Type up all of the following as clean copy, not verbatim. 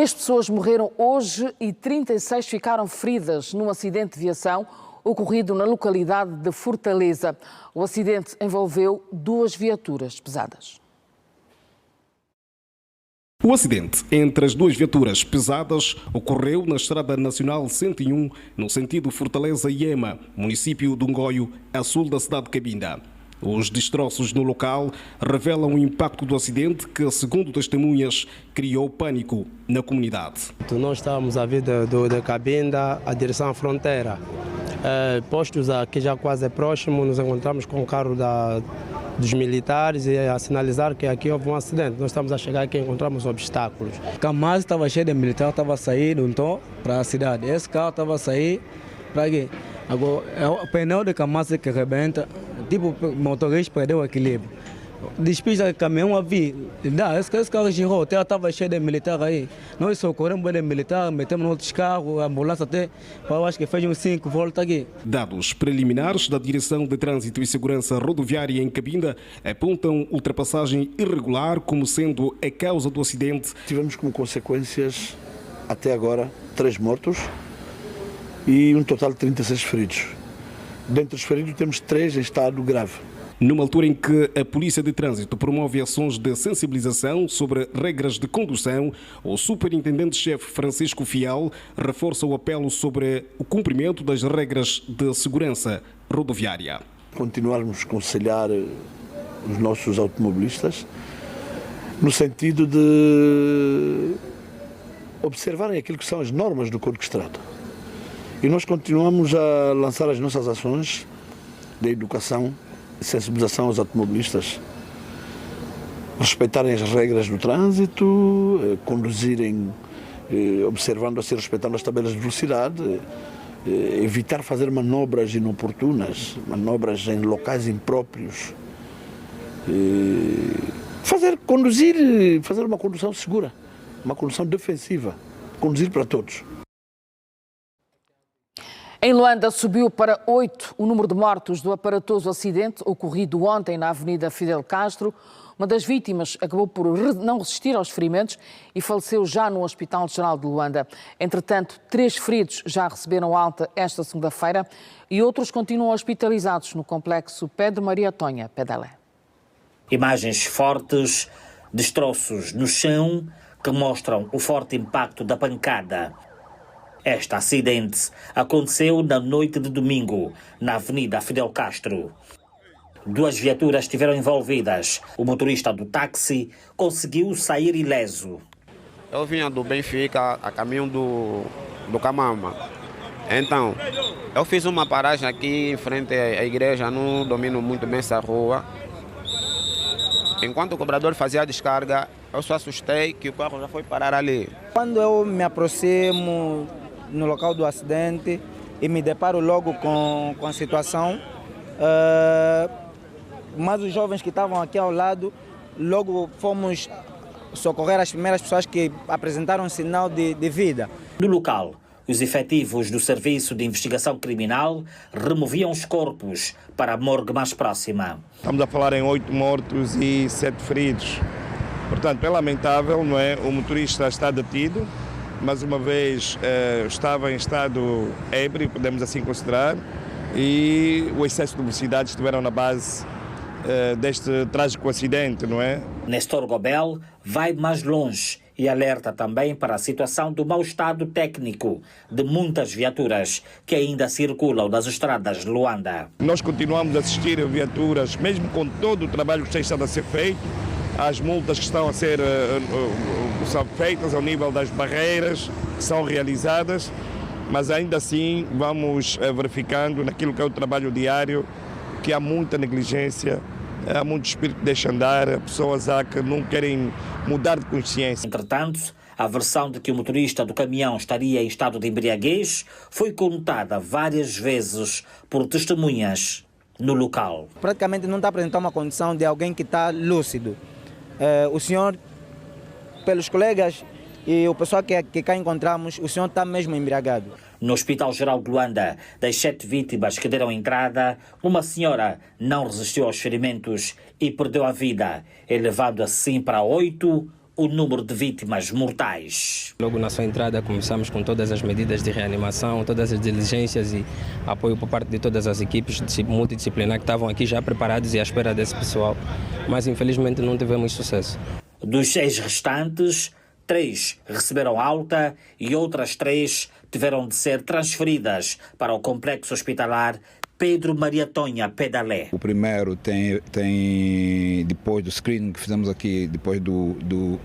3 pessoas morreram hoje e 36 ficaram feridas num acidente de viação ocorrido na localidade de Fortaleza. O acidente envolveu 2 viaturas pesadas. O acidente entre as 2 viaturas pesadas ocorreu na Estrada Nacional 101, no sentido Fortaleza-Iema, município de Ungoio, a sul da cidade de Cabinda. Os destroços no local revelam o impacto do acidente que, segundo testemunhas, criou pânico na comunidade. Nós estávamos a vir de Cabinda à direção à fronteira. Postos aqui já quase próximo, nos encontramos com o carro dos militares e a sinalizar que aqui houve um acidente. Nós estamos a chegar aqui e encontramos obstáculos. O Kamaz estava cheio de militar, estava a sair então para a cidade. Esse carro estava a sair para aqui. Agora, é o pneu de Kamaz que arrebenta, tipo o motorista perdeu o equilíbrio. Despisa o caminhão a vir. Esse carro girou, até estava cheio de militar aí. Nós socorremos o militar, metemos outros carros, a ambulância até, eu acho que fez uns 5 voltas aqui. Dados preliminares da Direção de Trânsito e Segurança Rodoviária em Cabinda apontam ultrapassagem irregular como sendo a causa do acidente. Tivemos como consequências, até agora, 3 mortos e um total de 36 feridos. Dentre os feridos temos 3 em estado grave. Numa altura em que a Polícia de Trânsito promove ações de sensibilização sobre regras de condução, o Superintendente-Chefe Francisco Fial reforça o apelo sobre o cumprimento das regras de segurança rodoviária. Continuarmos a aconselhar os nossos automobilistas no sentido de observarem aquilo que são as normas do Código de Estrada. E nós continuamos a lançar as nossas ações de educação, sensibilização aos automobilistas, respeitarem as regras do trânsito, conduzirem observando-se e respeitando as tabelas de velocidade, evitar fazer manobras inoportunas, manobras em locais impróprios, fazer uma condução segura, uma condução defensiva, conduzir para todos. Em Luanda, subiu para 8 o número de mortos do aparatoso acidente ocorrido ontem na Avenida Fidel Castro. Uma das vítimas acabou por não resistir aos ferimentos e faleceu já no Hospital Geral de Luanda. Entretanto, 3 feridos já receberam alta esta segunda-feira e outros continuam hospitalizados no complexo Pedro Maria Tonha, Pedalé. Imagens fortes, destroços no chão que mostram o forte impacto da pancada. Este acidente aconteceu na noite de domingo, na Avenida Fidel Castro. 2 viaturas estiveram envolvidas. O motorista do táxi conseguiu sair ileso. Eu vinha do Benfica a caminho do Camama. Então, eu fiz uma paragem aqui em frente à igreja, não domino muito bem essa rua. Enquanto o cobrador fazia a descarga, eu só assustei que o carro já foi parar ali. Quando eu me aproximo no local do acidente e me deparo logo com a situação, mas os jovens que estavam aqui ao lado, logo fomos socorrer as primeiras pessoas que apresentaram sinal de vida. No local, os efetivos do Serviço de Investigação Criminal removiam os corpos para a morgue mais próxima. Estamos a falar em 8 mortos e 7 feridos. Portanto, é lamentável, não é? O motorista está detido, mais uma vez estava em estado ébrio, podemos assim considerar, e o excesso de velocidade estiveram na base deste trágico acidente, não é? Nestor Gobel vai mais longe e alerta também para a situação do mau estado técnico de muitas viaturas que ainda circulam nas estradas de Luanda. Nós continuamos a assistir a viaturas, mesmo com todo o trabalho que está a ser feito, às multas que estão a ser são feitas ao nível das barreiras que são realizadas, mas ainda assim vamos verificando naquilo que é o trabalho diário que há muita negligência, há muito espírito que deixa andar, pessoas há que não querem mudar de consciência. Entretanto, a versão de que o motorista do caminhão estaria em estado de embriaguez foi contada várias vezes por testemunhas no local. Praticamente não está apresentando uma condição de alguém que está lúcido. O senhor, pelos colegas e o pessoal que cá encontramos, o senhor está mesmo embriagado. No Hospital Geral de Luanda, das 7 vítimas que deram entrada, uma senhora não resistiu aos ferimentos e perdeu a vida, elevando assim para 8 o número de vítimas mortais. Logo na sua entrada começamos com todas as medidas de reanimação, todas as diligências e apoio por parte de todas as equipes multidisciplinares que estavam aqui já preparados e à espera desse pessoal, mas infelizmente não tivemos sucesso. Dos 6 restantes, 3 receberam alta e outras 3 tiveram de ser transferidas para o complexo hospitalar Pedro Maria Tonha Pedalé. O primeiro tem depois do screening que fizemos aqui, depois do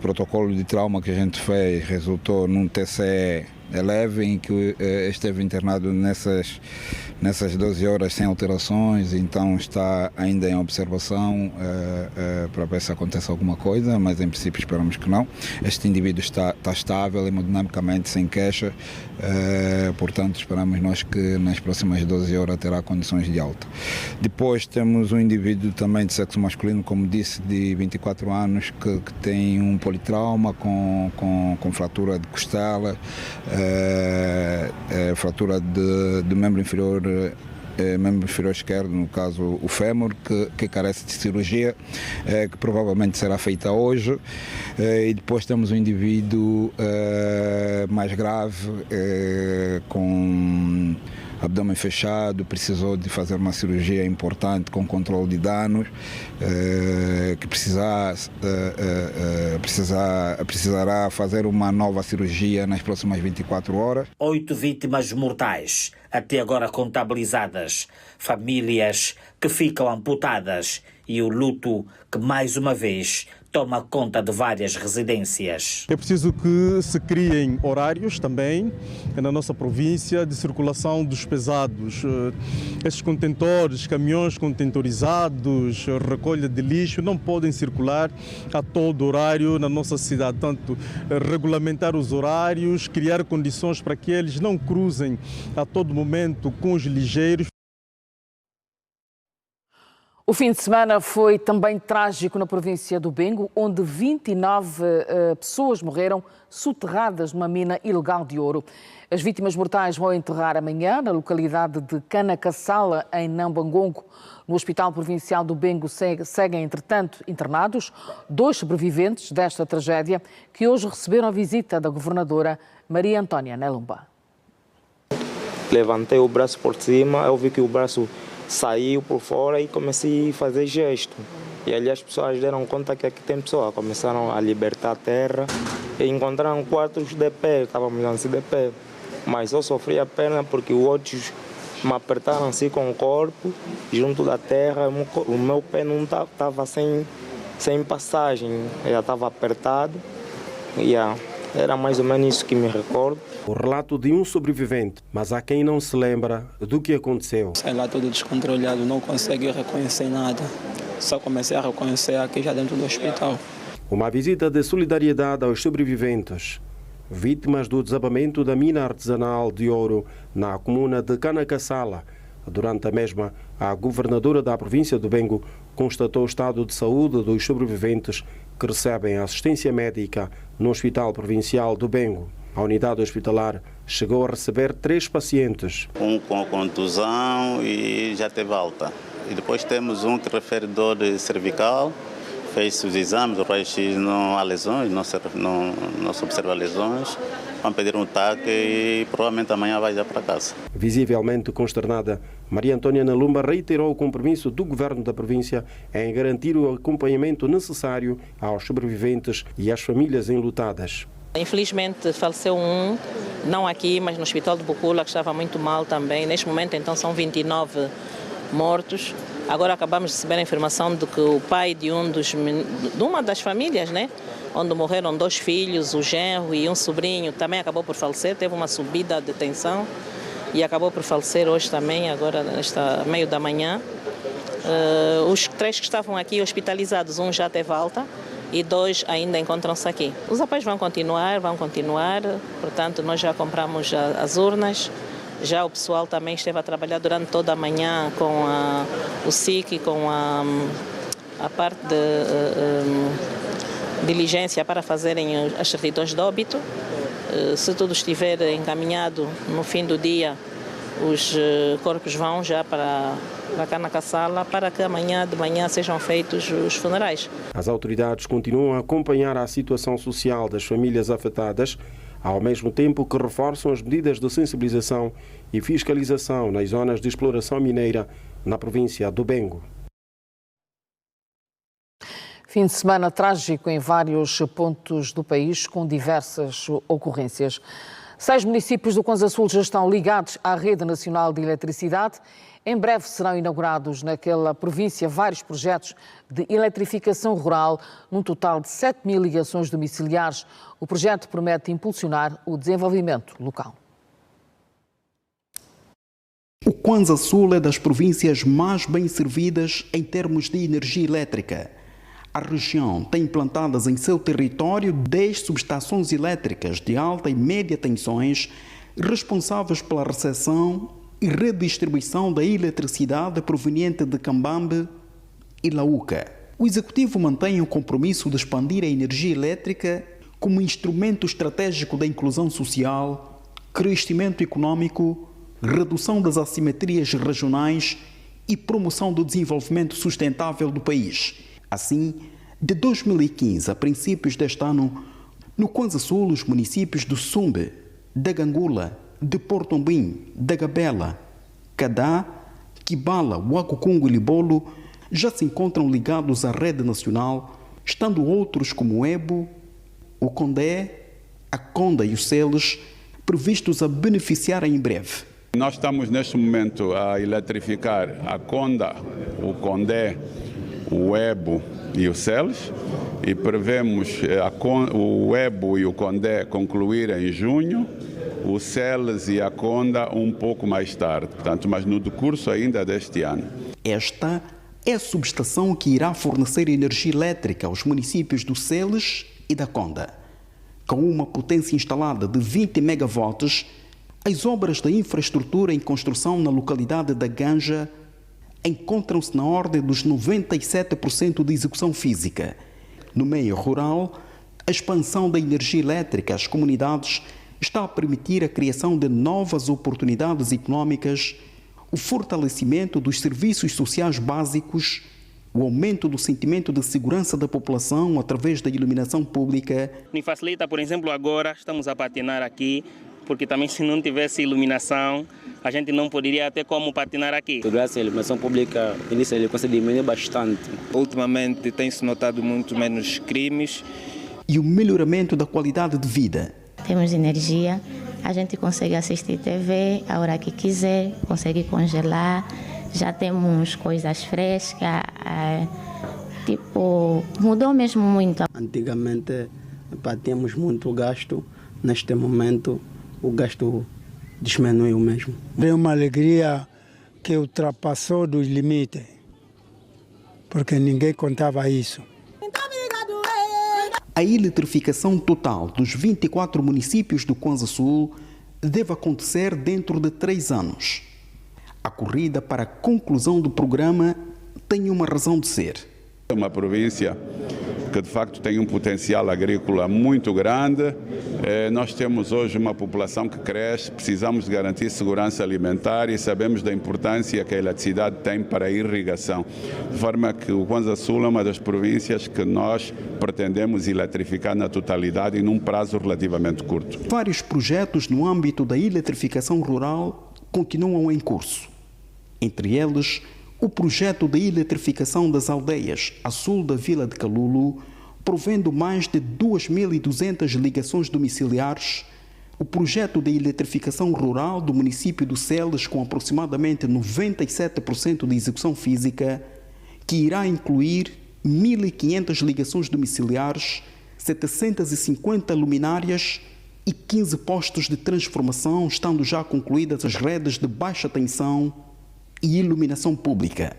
protocolo de trauma que a gente fez, resultou num TCE leve em que esteve internado nessas 12 horas sem alterações, então está ainda em observação para ver se acontece alguma coisa, mas em princípio esperamos que não. Este indivíduo está estável hemodinamicamente, sem queixa, portanto esperamos nós que nas próximas 12 horas terá condições de alta. Depois temos um indivíduo também de sexo masculino, como disse, de 24 anos, que tem um politrauma com fratura de costela, fratura do membro inferior esquerdo, no caso o fémur, que carece de cirurgia, que provavelmente será feita hoje. E depois temos um indivíduo mais grave, com abdômen fechado, precisou de fazer uma cirurgia importante com controle de danos, que precisará fazer uma nova cirurgia nas próximas 24 horas. 8 vítimas mortais, até agora contabilizadas, famílias que ficam amputadas e o luto que mais uma vez toma conta de várias residências. É preciso que se criem horários também na nossa província de circulação dos pesados. Esses contentores, caminhões contentorizados, recolha de lixo, não podem circular a todo horário na nossa cidade. Tanto regulamentar os horários, criar condições para que eles não cruzem a todo momento com os ligeiros. O fim de semana foi também trágico na província do Bengo, onde 29 pessoas morreram soterradas numa mina ilegal de ouro. As vítimas mortais vão enterrar amanhã na localidade de Canacassala, em Nambangongo. No Hospital Provincial do Bengo seguem, entretanto, internados 2 sobreviventes desta tragédia, que hoje receberam a visita da governadora Maria Antônia Nelumba. Levantei o braço por cima, eu vi que o braço saiu por fora e comecei a fazer gesto. E ali as pessoas deram conta que aqui tem pessoa, começaram a libertar a terra e encontraram quartos de pé, estávamos assim de pé. Mas eu sofri a perna porque os outros me apertaram assim com o corpo, junto da terra, o meu pé não estava sem passagem, já estava apertado. Era mais ou menos isso que me recordo. O relato de um sobrevivente, mas há quem não se lembra do que aconteceu. Sei lá, tudo descontrolado, não consegui reconhecer nada. Só comecei a reconhecer aqui já dentro do hospital. Uma visita de solidariedade aos sobreviventes, vítimas do desabamento da mina artesanal de ouro na comuna de Canacassala. Durante a mesma, a governadora da província do Bengo constatou o estado de saúde dos sobreviventes que recebem assistência médica no Hospital Provincial do Bengo. A unidade hospitalar chegou a receber 3 pacientes. Um com contusão e já teve alta. E depois temos um que refere dor cervical. Fez os exames, o raio-x não há lesões, não se observa lesões. Vão pedir um TAC e provavelmente amanhã vai já para casa. Visivelmente consternada, Maria Antônia Nelumba reiterou o compromisso do governo da província em garantir o acompanhamento necessário aos sobreviventes e às famílias enlutadas. Infelizmente faleceu um, não aqui, mas no Hospital de Bucula, que estava muito mal também. Neste momento, então, são 29 mortos. Agora acabamos de receber a informação de que o pai de uma das famílias, né, onde morreram 2 filhos, o genro e um sobrinho, também acabou por falecer, teve uma subida de tensão e acabou por falecer hoje também, agora nesta meio da manhã. Os 3 que estavam aqui hospitalizados, um já teve alta e 2 ainda encontram-se aqui. Os apoios vão continuar, portanto nós já compramos as urnas. Já o pessoal também esteve a trabalhar durante toda a manhã com o SIC, com a parte de diligência para fazerem as certidões de óbito. Se tudo estiver encaminhado no fim do dia, os corpos vão já para da Canacassala para que amanhã de manhã sejam feitos os funerais. As autoridades continuam a acompanhar a situação social das famílias afetadas, ao mesmo tempo que reforçam as medidas de sensibilização e fiscalização nas zonas de exploração mineira na província do Bengo. Fim de semana trágico em vários pontos do país, com diversas ocorrências. 6 municípios do Kwanza Sul já estão ligados à Rede Nacional de Eletricidade. Em breve serão inaugurados naquela província vários projetos de eletrificação rural, num total de 7.000 ligações domiciliares. O projeto promete impulsionar o desenvolvimento local. O Kwanza Sul é das províncias mais bem servidas em termos de energia elétrica. A região tem implantadas em seu território 10 subestações elétricas de alta e média tensões, responsáveis pela recepção e redistribuição da eletricidade proveniente de Cambambe e Lauca. O Executivo mantém o compromisso de expandir a energia elétrica como instrumento estratégico da inclusão social, crescimento econômico, redução das assimetrias regionais e promoção do desenvolvimento sustentável do país. Assim, de 2015 a princípios deste ano, no Kwanza Sul, os municípios do Sumbe, da Gangula, de Porto Ombim, da Gabela, Cadá, Kibala, Huacucungo e Libolo já se encontram ligados à rede nacional, estando outros como o Ebo, o Condé, a Conda e os Celes previstos a beneficiar em breve. Nós estamos neste momento a eletrificar a Conda, o Condé, o Ebo e o Celes e prevemos o Ebo e o Condé concluir em junho, o Celes e a Conda um pouco mais tarde, portanto, mas no decurso ainda deste ano. Esta é a subestação que irá fornecer energia elétrica aos municípios do Celes e da Conda. Com uma potência instalada de 20 megawatts, as obras da infraestrutura em construção na localidade da Ganja encontram-se na ordem dos 97% de execução física. No meio rural, a expansão da energia elétrica às comunidades está a permitir a criação de novas oportunidades econômicas, o fortalecimento dos serviços sociais básicos, o aumento do sentimento de segurança da população através da iluminação pública. Me facilita, por exemplo, agora estamos a patinar aqui, porque também se não tivesse iluminação, a gente não poderia ter como patinar aqui. Graças à iluminação pública, a delinquência diminui bastante. Ultimamente tem-se notado muito menos crimes. E o melhoramento da qualidade de vida. Temos energia, a gente consegue assistir TV a hora que quiser, consegue congelar, já temos coisas frescas, mudou mesmo muito. Antigamente tínhamos muito gasto, neste momento o gasto diminuiu mesmo. É uma alegria que ultrapassou dos limites, porque ninguém contava isso. A eletrificação total dos 24 municípios do Kwanza Sul deve acontecer dentro de 3 anos. A corrida para a conclusão do programa tem uma razão de ser. É uma província que de facto tem um potencial agrícola muito grande. Nós temos hoje uma população que cresce, precisamos de garantir segurança alimentar e sabemos da importância que a eletricidade tem para a irrigação. De forma que o Kwanza Sul é uma das províncias que nós pretendemos eletrificar na totalidade e num prazo relativamente curto. Vários projetos no âmbito da eletrificação rural continuam em curso. Entre eles, o projeto de eletrificação das aldeias a sul da vila de Calulo, provendo mais de 2.200 ligações domiciliares, o projeto de eletrificação rural do município do Celes, com aproximadamente 97% de execução física, que irá incluir 1.500 ligações domiciliares, 750 luminárias e 15 postos de transformação, estando já concluídas as redes de baixa tensão e iluminação pública.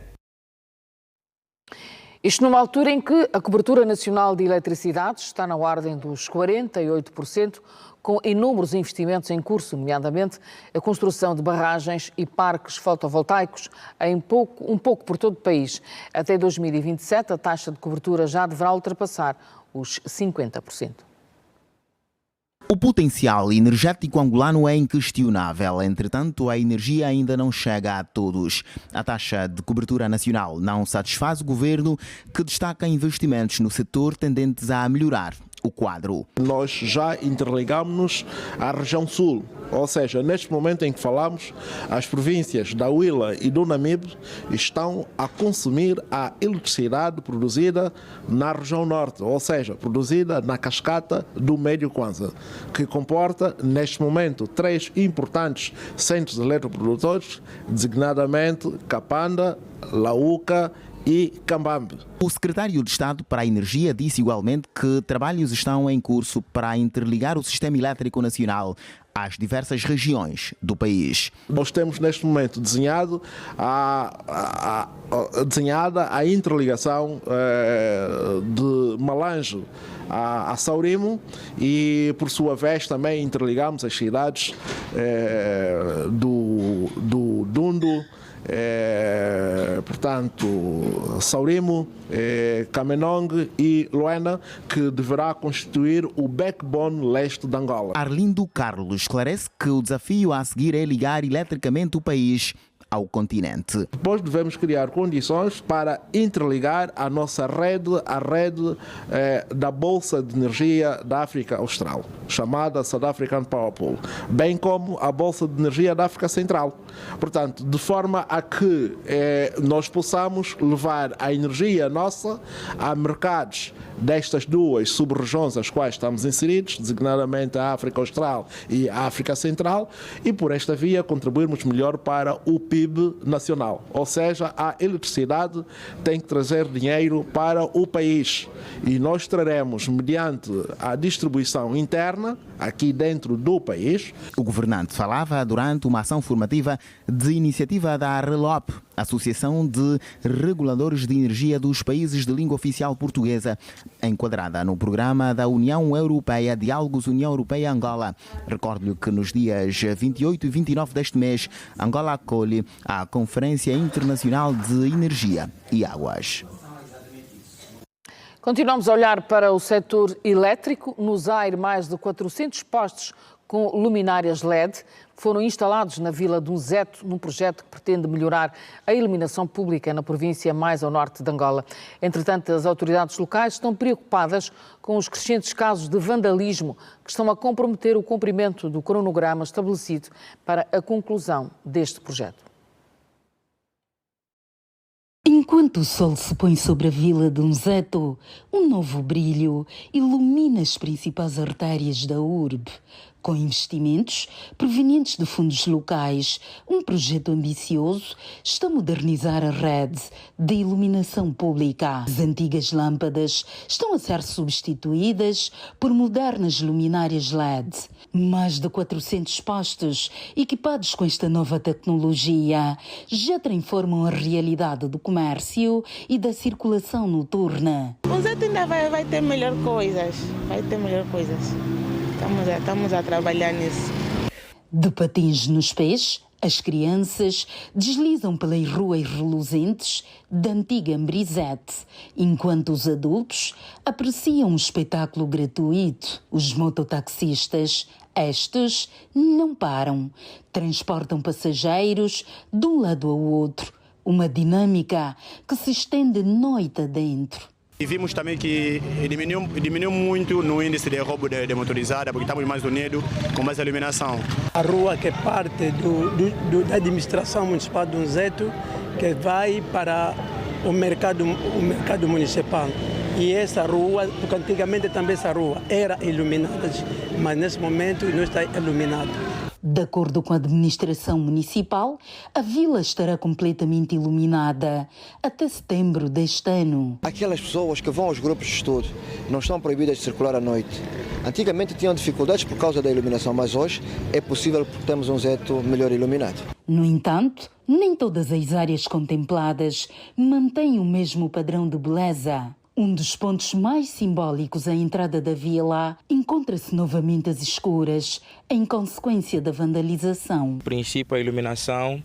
Isto numa altura em que a cobertura nacional de eletricidade está na ordem dos 48%, com inúmeros investimentos em curso, nomeadamente a construção de barragens e parques fotovoltaicos um pouco por todo o país. Até 2027, a taxa de cobertura já deverá ultrapassar os 50%. O potencial energético angolano é inquestionável, entretanto, a energia ainda não chega a todos. A taxa de cobertura nacional não satisfaz o governo, que destaca investimentos no setor tendentes a melhorar o quadro. Nós já interligamos-nos à região sul, ou seja, neste momento em que falamos, as províncias da Huila e do Namibe estão a consumir a eletricidade produzida na região norte, ou seja, produzida na cascata do Médio Kwanza, que comporta neste momento 3 importantes centros eletroprodutores, designadamente Kapanda, Lauca e Cambambe. O secretário de Estado para a Energia disse igualmente que trabalhos estão em curso para interligar o sistema elétrico nacional às diversas regiões do país. Nós temos neste momento desenhada a interligação de Malange a Saurimo e, por sua vez, também interligamos as cidades do Dundo, portanto, Saurimo, Camenong e Luena, que deverá constituir o backbone leste de Angola. Arlindo Carlos esclarece que o desafio a seguir é ligar eletricamente o país ao continente. Depois devemos criar condições para interligar a nossa rede à rede da Bolsa de Energia da África Austral, chamada South African Power Pool, bem como a Bolsa de Energia da África Central. Portanto, de forma a que nós possamos levar a energia nossa a mercados destas duas sub-regiões às quais estamos inseridos, designadamente a África Austral e a África Central, e por esta via contribuirmos melhor para o PIB nacional. Ou seja, a eletricidade tem que trazer dinheiro para o país e nós traremos mediante a distribuição interna aqui dentro do país. O governante falava durante uma ação formativa de iniciativa da RELOP, Associação de Reguladores de Energia dos Países de Língua Oficial Portuguesa, enquadrada no programa da União Europeia Diálogos União Europeia-Angola. Recordo-lhe que nos dias 28 e 29 deste mês, Angola acolhe a Conferência Internacional de Energia e Águas. Continuamos a olhar para o setor elétrico. No Zaire, mais de 400 postes com luminárias LED foram instalados na Vila do Zeto, num projeto que pretende melhorar a iluminação pública na província mais ao norte de Angola. Entretanto, as autoridades locais estão preocupadas com os crescentes casos de vandalismo que estão a comprometer o cumprimento do cronograma estabelecido para a conclusão deste projeto. Enquanto o sol se põe sobre a Vila de Zeto, um novo brilho ilumina as principais artérias da urbe. Com investimentos provenientes de fundos locais, um projeto ambicioso está a modernizar a rede de iluminação pública. As antigas lâmpadas estão a ser substituídas por modernas luminárias LED. Mais de 400 postos equipados com esta nova tecnologia já transformam a realidade do comércio e da circulação noturna. O Zeto ainda vai ter melhor coisas. Estamos a trabalhar nisso. De patins nos pés, as crianças deslizam pelas ruas reluzentes da antiga Ambrizete, enquanto os adultos apreciam um espetáculo gratuito. Os mototaxistas, estes, não param. Transportam passageiros de um lado ao outro. Uma dinâmica que se estende noite adentro. E vimos também que diminuiu muito no índice de roubo de motorizada, porque estamos mais unidos com mais iluminação. A rua que é parte da administração municipal de Zeto, que vai para o mercado municipal. E essa rua, porque antigamente também essa rua era iluminada, mas nesse momento não está iluminada. De acordo com a administração municipal, a vila estará completamente iluminada até setembro deste ano. Aquelas pessoas que vão aos grupos de estudo não estão proibidas de circular à noite. Antigamente tinham dificuldades por causa da iluminação, mas hoje é possível porque temos um Zeto melhor iluminado. No entanto, nem todas as áreas contempladas mantêm o mesmo padrão de beleza. Um dos pontos mais simbólicos à entrada da vila encontra-se novamente às escuras, em consequência da vandalização. No princípio, a iluminação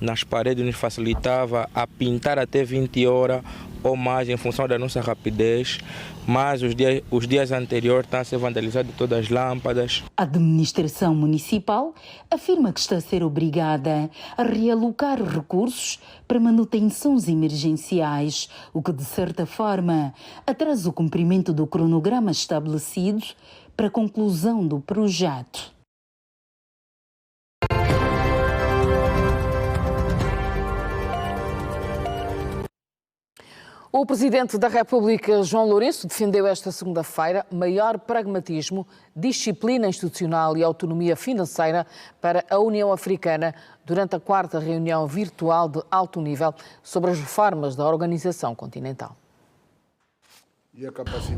nas paredes nos facilitava a pintar até 20 horas ou mais em função da nossa rapidez, mas os dias anteriores estão a ser vandalizados todas as lâmpadas. A administração municipal afirma que está a ser obrigada a realocar recursos para manutenções emergenciais, o que de certa forma atrasa o cumprimento do cronograma estabelecido para a conclusão do projeto. O Presidente da República, João Lourenço, defendeu esta segunda-feira maior pragmatismo, disciplina institucional e autonomia financeira para a União Africana durante a 4ª reunião virtual de alto nível sobre as reformas da organização continental.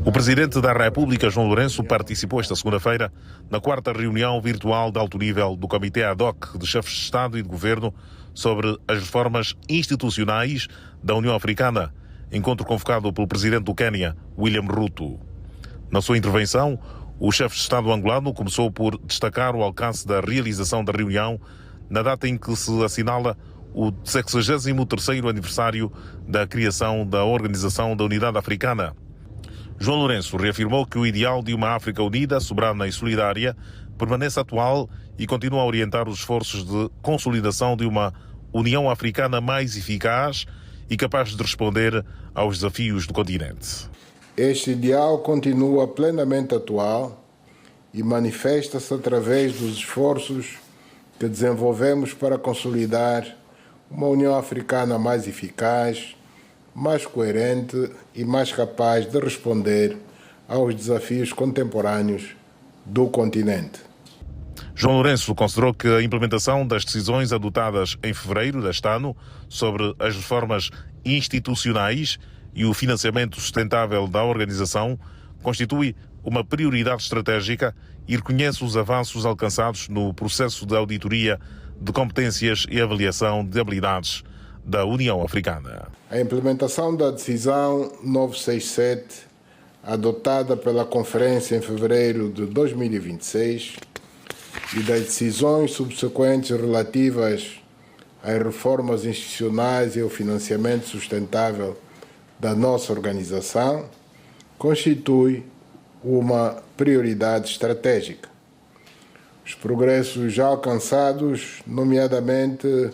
O Presidente da República, João Lourenço, participou esta segunda-feira na 4ª reunião virtual de alto nível do Comitê Ad hoc de Chefes de Estado e de Governo sobre as reformas institucionais da União Africana, encontro convocado pelo Presidente do Quênia, William Ruto. Na sua intervenção, o chefe de Estado angolano começou por destacar o alcance da realização da reunião na data em que se assinala o 63º aniversário da criação da Organização da Unidade Africana. João Lourenço reafirmou que o ideal de uma África unida, soberana e solidária permanece atual e continua a orientar os esforços de consolidação de uma União Africana mais eficaz e capaz de responder aos desafios do continente. Este ideal continua plenamente atual e manifesta-se através dos esforços que desenvolvemos para consolidar uma União Africana mais eficaz, mais coerente e mais capaz de responder aos desafios contemporâneos do continente. João Lourenço considerou que a implementação das decisões adotadas em fevereiro deste ano sobre as reformas institucionais e o financiamento sustentável da organização constitui uma prioridade estratégica e reconhece os avanços alcançados no processo de auditoria de competências e avaliação de habilidades da União Africana. A implementação da decisão 967, adotada pela Conferência em fevereiro de 2026, e das decisões subsequentes relativas às reformas institucionais e ao financiamento sustentável da nossa organização, constitui uma prioridade estratégica. Os progressos já alcançados, nomeadamente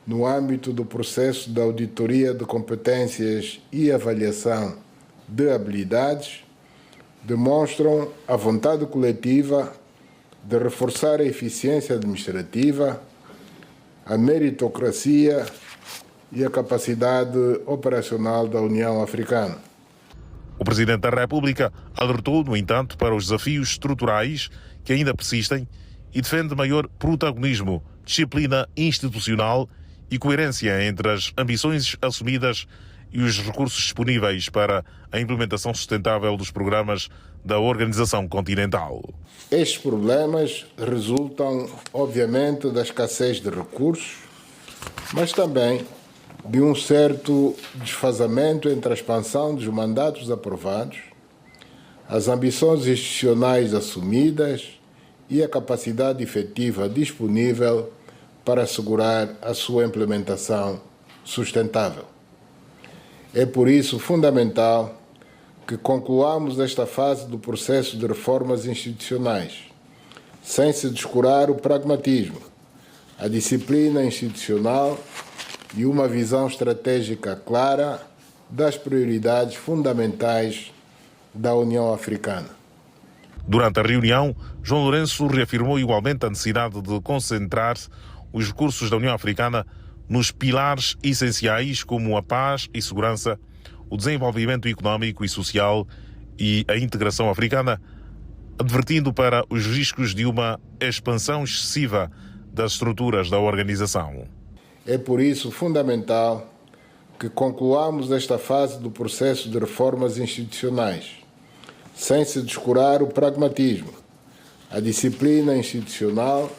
no âmbito do processo de auditoria de competências e avaliação de habilidades, demonstram a vontade coletiva de reforçar a eficiência administrativa, a meritocracia e a capacidade operacional da União Africana. O Presidente da República alertou, no entanto, para os desafios estruturais que ainda persistem e defende maior protagonismo, disciplina institucional e coerência entre as ambições assumidas e os recursos disponíveis para a implementação sustentável dos programas da Organização Continental. Estes problemas resultam, obviamente, da escassez de recursos, mas também de um certo desfazamento entre a expansão dos mandatos aprovados, as ambições institucionais assumidas e a capacidade efetiva disponível para assegurar a sua implementação sustentável. É por isso fundamental que concluamos esta fase do processo de reformas institucionais, sem se descurar o pragmatismo, a disciplina institucional e uma visão estratégica clara das prioridades fundamentais da União Africana. Durante a reunião, João Lourenço reafirmou igualmente a necessidade de concentrar os recursos da União Africana nos pilares essenciais como a paz e segurança, o desenvolvimento económico e social e a integração africana, advertindo para os riscos de uma expansão excessiva das estruturas da organização. É por isso fundamental que concluamos esta fase do processo de reformas institucionais, sem se descurar o pragmatismo, a disciplina institucional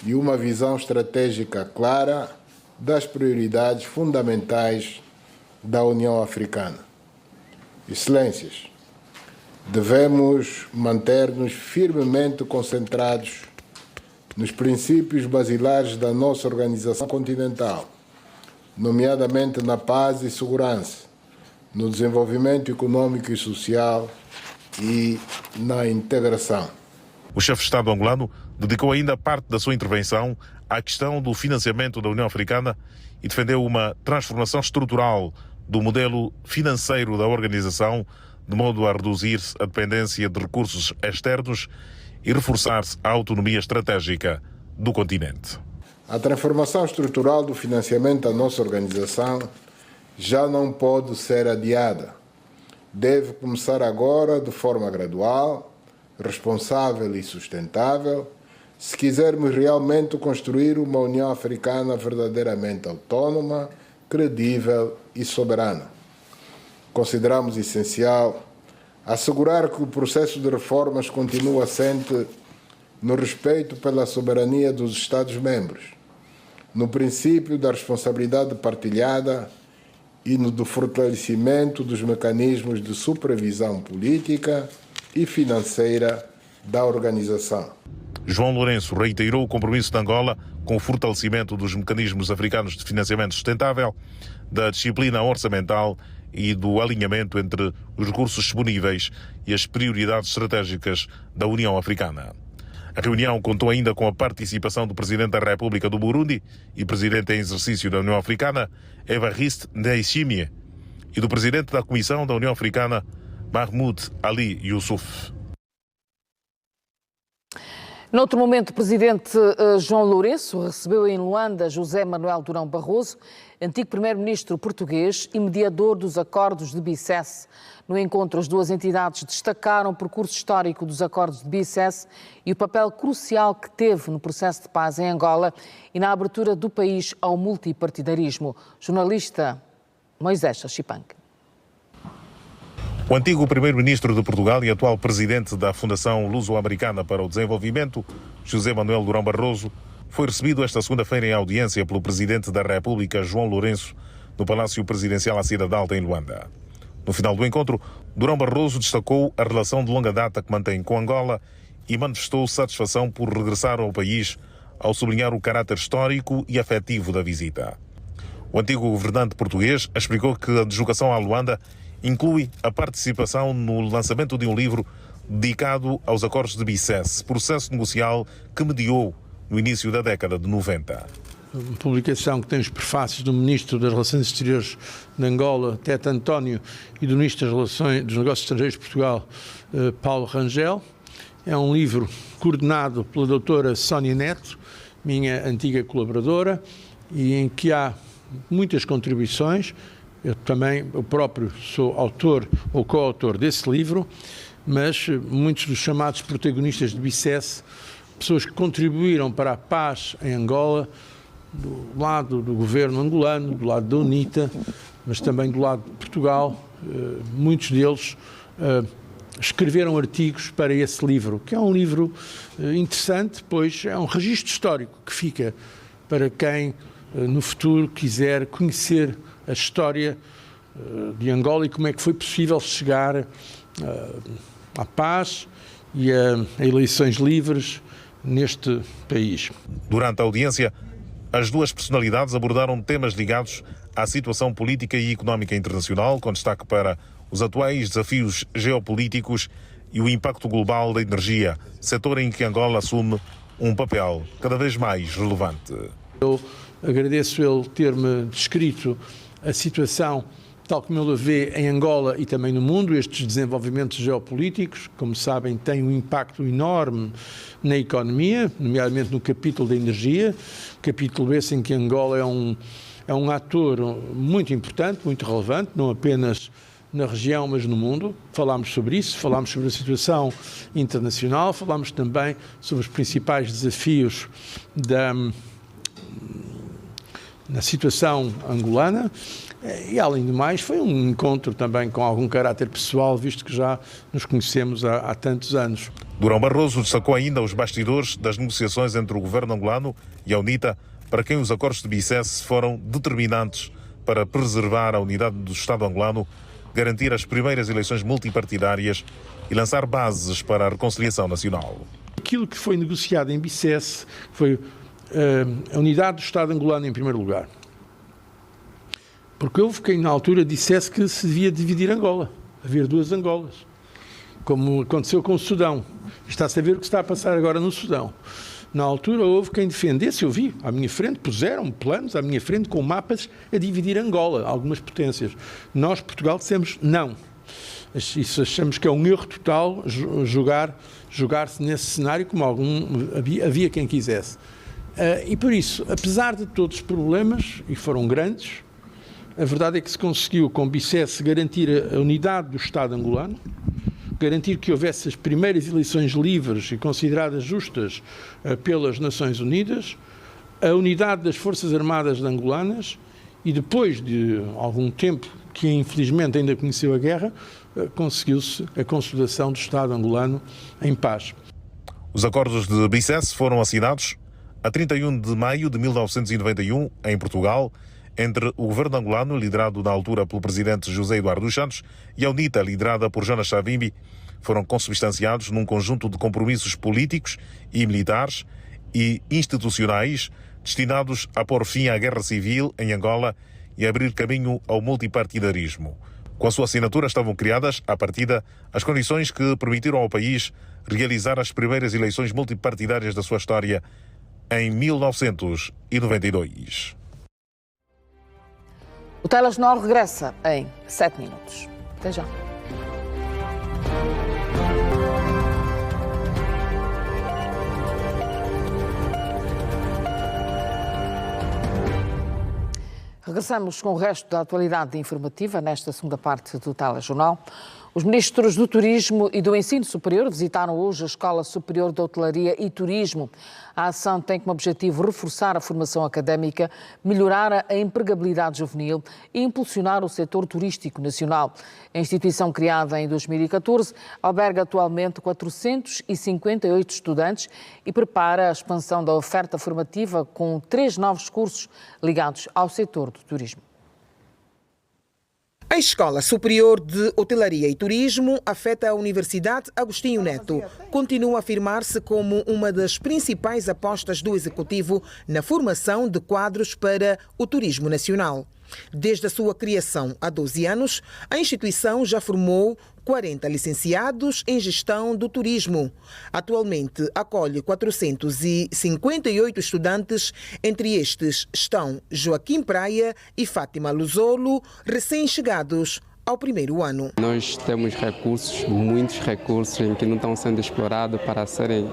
e uma visão estratégica clara das prioridades fundamentais da União Africana. Excelências, devemos manter-nos firmemente concentrados nos princípios basilares da nossa organização continental, nomeadamente na paz e segurança, no desenvolvimento econômico e social e na integração. O chefe de Estado angolano dedicou ainda parte da sua intervenção à questão do financiamento da União Africana e defendeu uma transformação estrutural do modelo financeiro da organização, de modo a reduzir-se a dependência de recursos externos e reforçar-se a autonomia estratégica do continente. A transformação estrutural do financiamento da nossa organização já não pode ser adiada. Deve começar agora de forma gradual, responsável e sustentável, se quisermos realmente construir uma União Africana verdadeiramente autónoma, credível e soberana. Consideramos essencial assegurar que o processo de reformas continue assente no respeito pela soberania dos Estados-membros, no princípio da responsabilidade partilhada e no do fortalecimento dos mecanismos de supervisão política e financeira da organização. João Lourenço reiterou o compromisso de Angola com o fortalecimento dos mecanismos africanos de financiamento sustentável, da disciplina orçamental e do alinhamento entre os recursos disponíveis e as prioridades estratégicas da União Africana. A reunião contou ainda com a participação do Presidente da República do Burundi e Presidente em exercício da União Africana, Evariste Ndayishimiye, e do Presidente da Comissão da União Africana, Mahmoud Ali Youssouf. Noutro momento, o presidente João Lourenço recebeu em Luanda José Manuel Durão Barroso, antigo primeiro-ministro português e mediador dos acordos de Bicesse. No encontro, as duas entidades destacaram o percurso histórico dos acordos de Bicesse e o papel crucial que teve no processo de paz em Angola e na abertura do país ao multipartidarismo. Jornalista Moisés Chachipanque. O antigo primeiro-ministro de Portugal e atual presidente da Fundação Luso-Americana para o Desenvolvimento, José Manuel Durão Barroso, foi recebido esta segunda-feira em audiência pelo presidente da República, João Lourenço, no Palácio Presidencial à Cidade Alta, em Luanda. No final do encontro, Durão Barroso destacou a relação de longa data que mantém com Angola e manifestou satisfação por regressar ao país, ao sublinhar o caráter histórico e afetivo da visita. O antigo governante português explicou que a deslocação à Luanda inclui a participação no lançamento de um livro dedicado aos acordos de Bicesse, processo negocial que mediou no início da década de 90. Uma publicação que tem os prefácios do Ministro das Relações Exteriores de Angola, Tete António, e do Ministro dos Negócios Estrangeiros de Portugal, Paulo Rangel. É um livro coordenado pela doutora Sónia Neto, minha antiga colaboradora, e em que há muitas contribuições. Eu próprio sou autor ou coautor desse livro, mas muitos dos chamados protagonistas de Bicesse, pessoas que contribuíram para a paz em Angola, do lado do governo angolano, do lado da UNITA, mas também do lado de Portugal, muitos deles escreveram artigos para esse livro, que é um livro interessante, pois é um registro histórico que fica para quem no futuro quiser conhecer a história de Angola e como é que foi possível chegar à paz e a eleições livres neste país. Durante a audiência, as duas personalidades abordaram temas ligados à situação política e económica internacional, com destaque para os atuais desafios geopolíticos e o impacto global da energia, setor em que Angola assume um papel cada vez mais relevante. Eu agradeço ele ter-me descrito a situação tal como ele a vê em Angola e também no mundo. Estes desenvolvimentos geopolíticos, como sabem, têm um impacto enorme na economia, nomeadamente no capítulo da energia, capítulo esse em que Angola é um ator muito importante, muito relevante, não apenas na região, mas no mundo. Falámos sobre isso, falámos sobre a situação internacional, falámos também sobre os principais desafios na situação angolana e, além do mais, foi um encontro também com algum caráter pessoal, visto que já nos conhecemos há tantos anos. Durão Barroso destacou ainda os bastidores das negociações entre o governo angolano e a UNITA, para quem os acordos de Bicesse foram determinantes para preservar a unidade do Estado angolano, garantir as primeiras eleições multipartidárias e lançar bases para a reconciliação nacional. Aquilo que foi negociado em Bicesse foi a unidade do Estado angolano em primeiro lugar. Porque houve quem na altura dissesse que se devia dividir Angola, haver duas Angolas, como aconteceu com o Sudão. Está-se a ver o que está a passar agora no Sudão. Na altura houve quem defendesse, eu vi, à minha frente, puseram planos à minha frente com mapas a dividir Angola, algumas potências. Nós, Portugal, dissemos não. Isso achamos que é um erro total jogar-se nesse cenário, como havia quem quisesse. E por isso, apesar de todos os problemas, e foram grandes, a verdade é que se conseguiu com Bicesse garantir a unidade do Estado angolano, garantir que houvesse as primeiras eleições livres e consideradas justas pelas Nações Unidas, a unidade das Forças Armadas angolanas e depois de algum tempo, que infelizmente ainda conheceu a guerra, conseguiu-se a consolidação do Estado angolano em paz. Os acordos de Bicesse foram assinados a 31 de maio de 1991, em Portugal, entre o governo angolano, liderado na altura pelo presidente José Eduardo dos Santos, e a UNITA, liderada por Jonas Savimbi, foram consubstanciados num conjunto de compromissos políticos e militares e institucionais destinados a pôr fim à guerra civil em Angola e abrir caminho ao multipartidarismo. Com a sua assinatura estavam criadas, à partida, as condições que permitiram ao país realizar as primeiras eleições multipartidárias da sua história em 1992. O Telejornal regressa em 7 minutos. Até já. Regressamos com o resto da atualidade informativa nesta segunda parte do Telejornal. Os ministros do Turismo e do Ensino Superior visitaram hoje a Escola Superior de Hotelaria e Turismo. A ação tem como objetivo reforçar a formação académica, melhorar a empregabilidade juvenil e impulsionar o setor turístico nacional. A instituição, criada em 2014, alberga atualmente 458 estudantes e prepara a expansão da oferta formativa com 3 novos cursos ligados ao setor do turismo. A Escola Superior de Hotelaria e Turismo afeta a Universidade Agostinho Neto. Continua a afirmar-se como uma das principais apostas do Executivo na formação de quadros para o turismo nacional. Desde a sua criação há 12 anos, a instituição já formou 40 licenciados em gestão do turismo. Atualmente acolhe 458 estudantes, entre estes estão Joaquim Praia e Fátima Luzolo, recém-chegados ao primeiro ano. Nós temos recursos, muitos recursos em que não estão sendo explorados para serem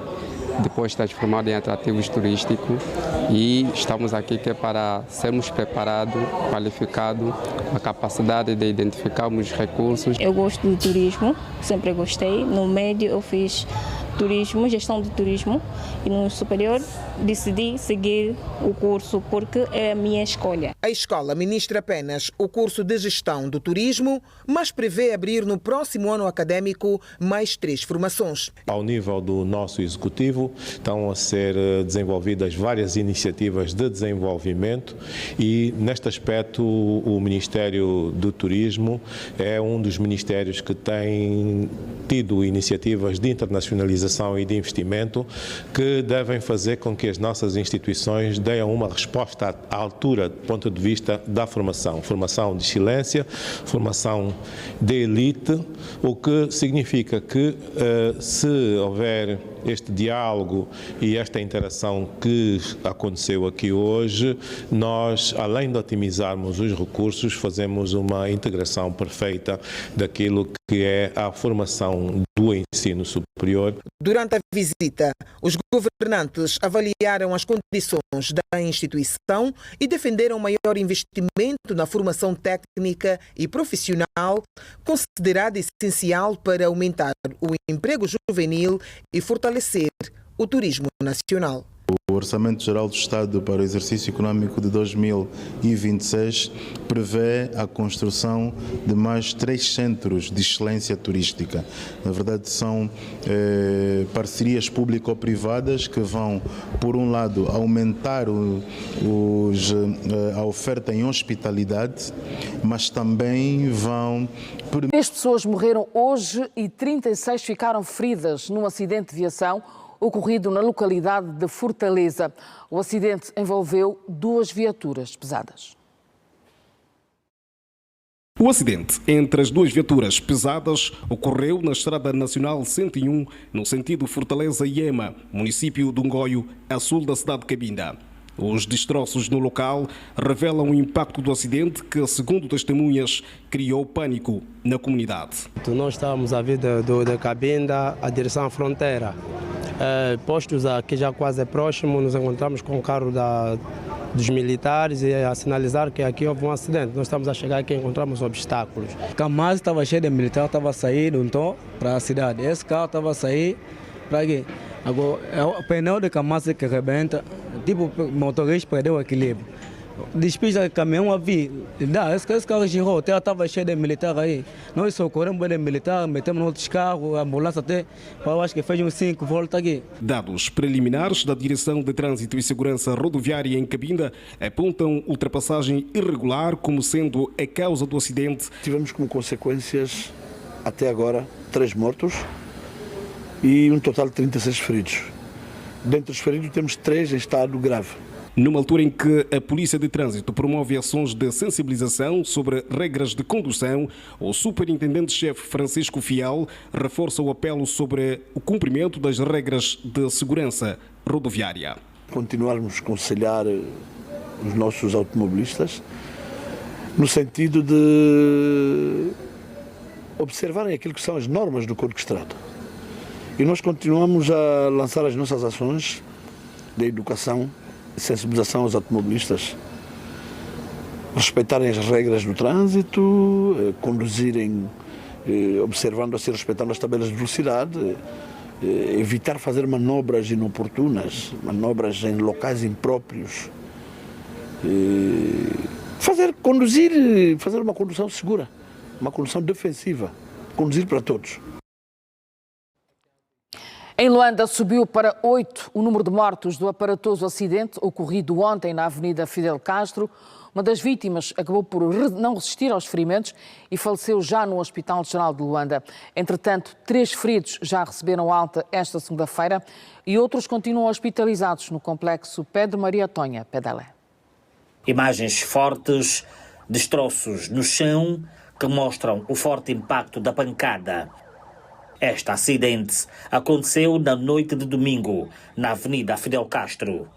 depois transformados em atrativos turísticos, e estamos aqui que é para sermos preparados, qualificados, com a capacidade de identificarmos os recursos. Eu gosto do turismo, sempre gostei. No médio eu fiz turismo, gestão de turismo, e no superior decidi seguir o curso porque é a minha escolha. A escola ministra apenas o curso de gestão do turismo, mas prevê abrir no próximo ano académico mais 3 formações. Ao nível do nosso executivo, estão a ser desenvolvidas várias iniciativas de desenvolvimento e, neste aspecto, o Ministério do Turismo é um dos ministérios que tem tido iniciativas de internacionalização e de investimento que devem fazer com que as nossas instituições deem uma resposta à altura do ponto de vista da formação. Formação de excelência, formação de elite, o que significa que se houver este diálogo e esta interação que aconteceu aqui hoje, nós, além de otimizarmos os recursos, fazemos uma integração perfeita daquilo que é a formação do ensino superior. Durante a visita, os governantes avaliaram as condições da instituição e defenderam maior investimento na formação técnica e profissional, considerada essencial para aumentar o emprego juvenil e fortalecer o turismo nacional. O Orçamento Geral do Estado para o exercício econômico de 2026 prevê a construção de mais 3 centros de excelência turística. Na verdade, são parcerias público-privadas que vão, por um lado, aumentar a oferta em hospitalidade, mas também vão... 3 pessoas morreram hoje e 36 ficaram feridas num acidente de viação ocorrido na localidade de Fortaleza. O acidente envolveu 2 viaturas pesadas. O acidente entre as 2 viaturas pesadas ocorreu na Estrada Nacional 101, no sentido Fortaleza-Iema, município de Ungoio, a sul da cidade de Cabinda. Os destroços no local revelam o impacto do acidente que, segundo testemunhas, criou pânico na comunidade. Nós estávamos a vir de Cabinda à direção à fronteira. Postos aqui já quase próximo, nos encontramos com o carro dos militares e a sinalizar que aqui houve um acidente. Nós estamos a chegar aqui e encontramos obstáculos. O Kamaz estava cheio de militar, estava a sair de um tom para a cidade. Esse carro estava a sair para aqui. Agora, é o pneu de Kamaz que arrebenta, tipo o motorista perdeu o equilíbrio. Despista de caminhão a vir. Esse carro girou, até estava cheio de militar aí. Nós socorremos bem de militar, metemos outros carros, a ambulância até, eu acho que fez uns 5 voltas aqui. Dados preliminares da Direção de Trânsito e Segurança Rodoviária em Cabinda apontam ultrapassagem irregular como sendo a causa do acidente. Tivemos como consequências, até agora, 3 mortos e um total de 36 feridos. Dentre os feridos temos 3 em estado grave. Numa altura em que a Polícia de Trânsito promove ações de sensibilização sobre regras de condução, o Superintendente-Chefe Francisco Fial reforça o apelo sobre o cumprimento das regras de segurança rodoviária. Continuarmos a aconselhar os nossos automobilistas no sentido de observarem aquilo que são as normas do Código de Estrada. E nós continuamos a lançar as nossas ações de educação, sensibilização aos automobilistas, respeitarem as regras do trânsito, conduzirem observando-se e respeitando as tabelas de velocidade, evitar fazer manobras inoportunas, manobras em locais impróprios, fazer uma condução segura, uma condução defensiva, conduzir para todos. Em Luanda, subiu para 8 o número de mortos do aparatoso acidente ocorrido ontem na Avenida Fidel Castro. Uma das vítimas acabou por não resistir aos ferimentos e faleceu já no Hospital Geral de Luanda. Entretanto, 3 feridos já receberam alta esta segunda-feira e outros continuam hospitalizados no complexo Pedro Maria Tonha, Pedalé. Imagens fortes, destroços no chão que mostram o forte impacto da pancada. Este acidente aconteceu na noite de domingo, na Avenida Fidel Castro.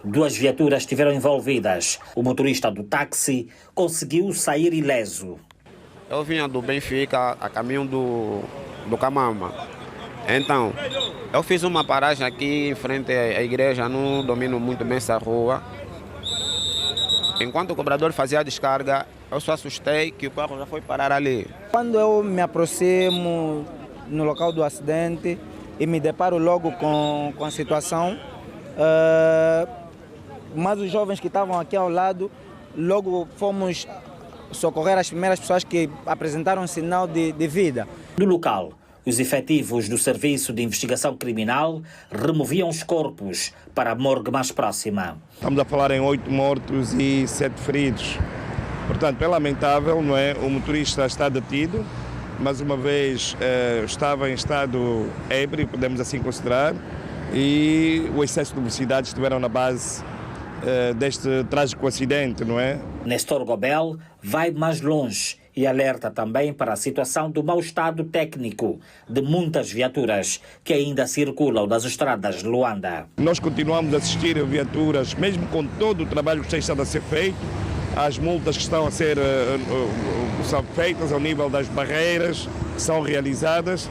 2 viaturas estiveram envolvidas. O motorista do táxi conseguiu sair ileso. Eu vinha do Benfica a caminho do Camama. Então, eu fiz uma paragem aqui em frente à igreja, não domino muito bem essa rua. Enquanto o cobrador fazia a descarga, eu só assustei que o carro já foi parar ali. Quando eu me aproximo no local do acidente e me deparo logo com a situação, mas os jovens que estavam aqui ao lado, logo fomos socorrer as primeiras pessoas que apresentaram sinal de vida. No local, os efetivos do Serviço de Investigação Criminal removiam os corpos para a morgue mais próxima. Estamos a falar em 8 mortos e 7 feridos. Portanto, é lamentável, não é? O motorista está detido, mais uma vez estava em estado ébrio, podemos assim considerar, e o excesso de velocidade estiveram na base deste trágico acidente, não é? Nestor Gobel vai mais longe e alerta também para a situação do mau estado técnico de muitas viaturas que ainda circulam nas estradas de Luanda. Nós continuamos a assistir a viaturas, mesmo com todo o trabalho que está a ser feito, as multas que estão a ser são feitas ao nível das barreiras que são realizadas,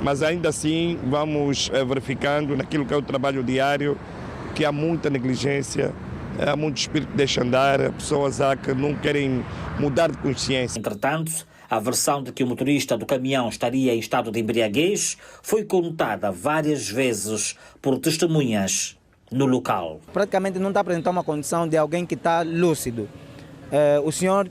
mas ainda assim vamos verificando naquilo que é o trabalho diário que há muita negligência, há muito espírito que deixa andar, pessoas há que não querem mudar de consciência. Entretanto, a versão de que o motorista do caminhão estaria em estado de embriaguez foi contada várias vezes por testemunhas no local. Praticamente não está apresentando uma condição de alguém que está lúcido. O senhor,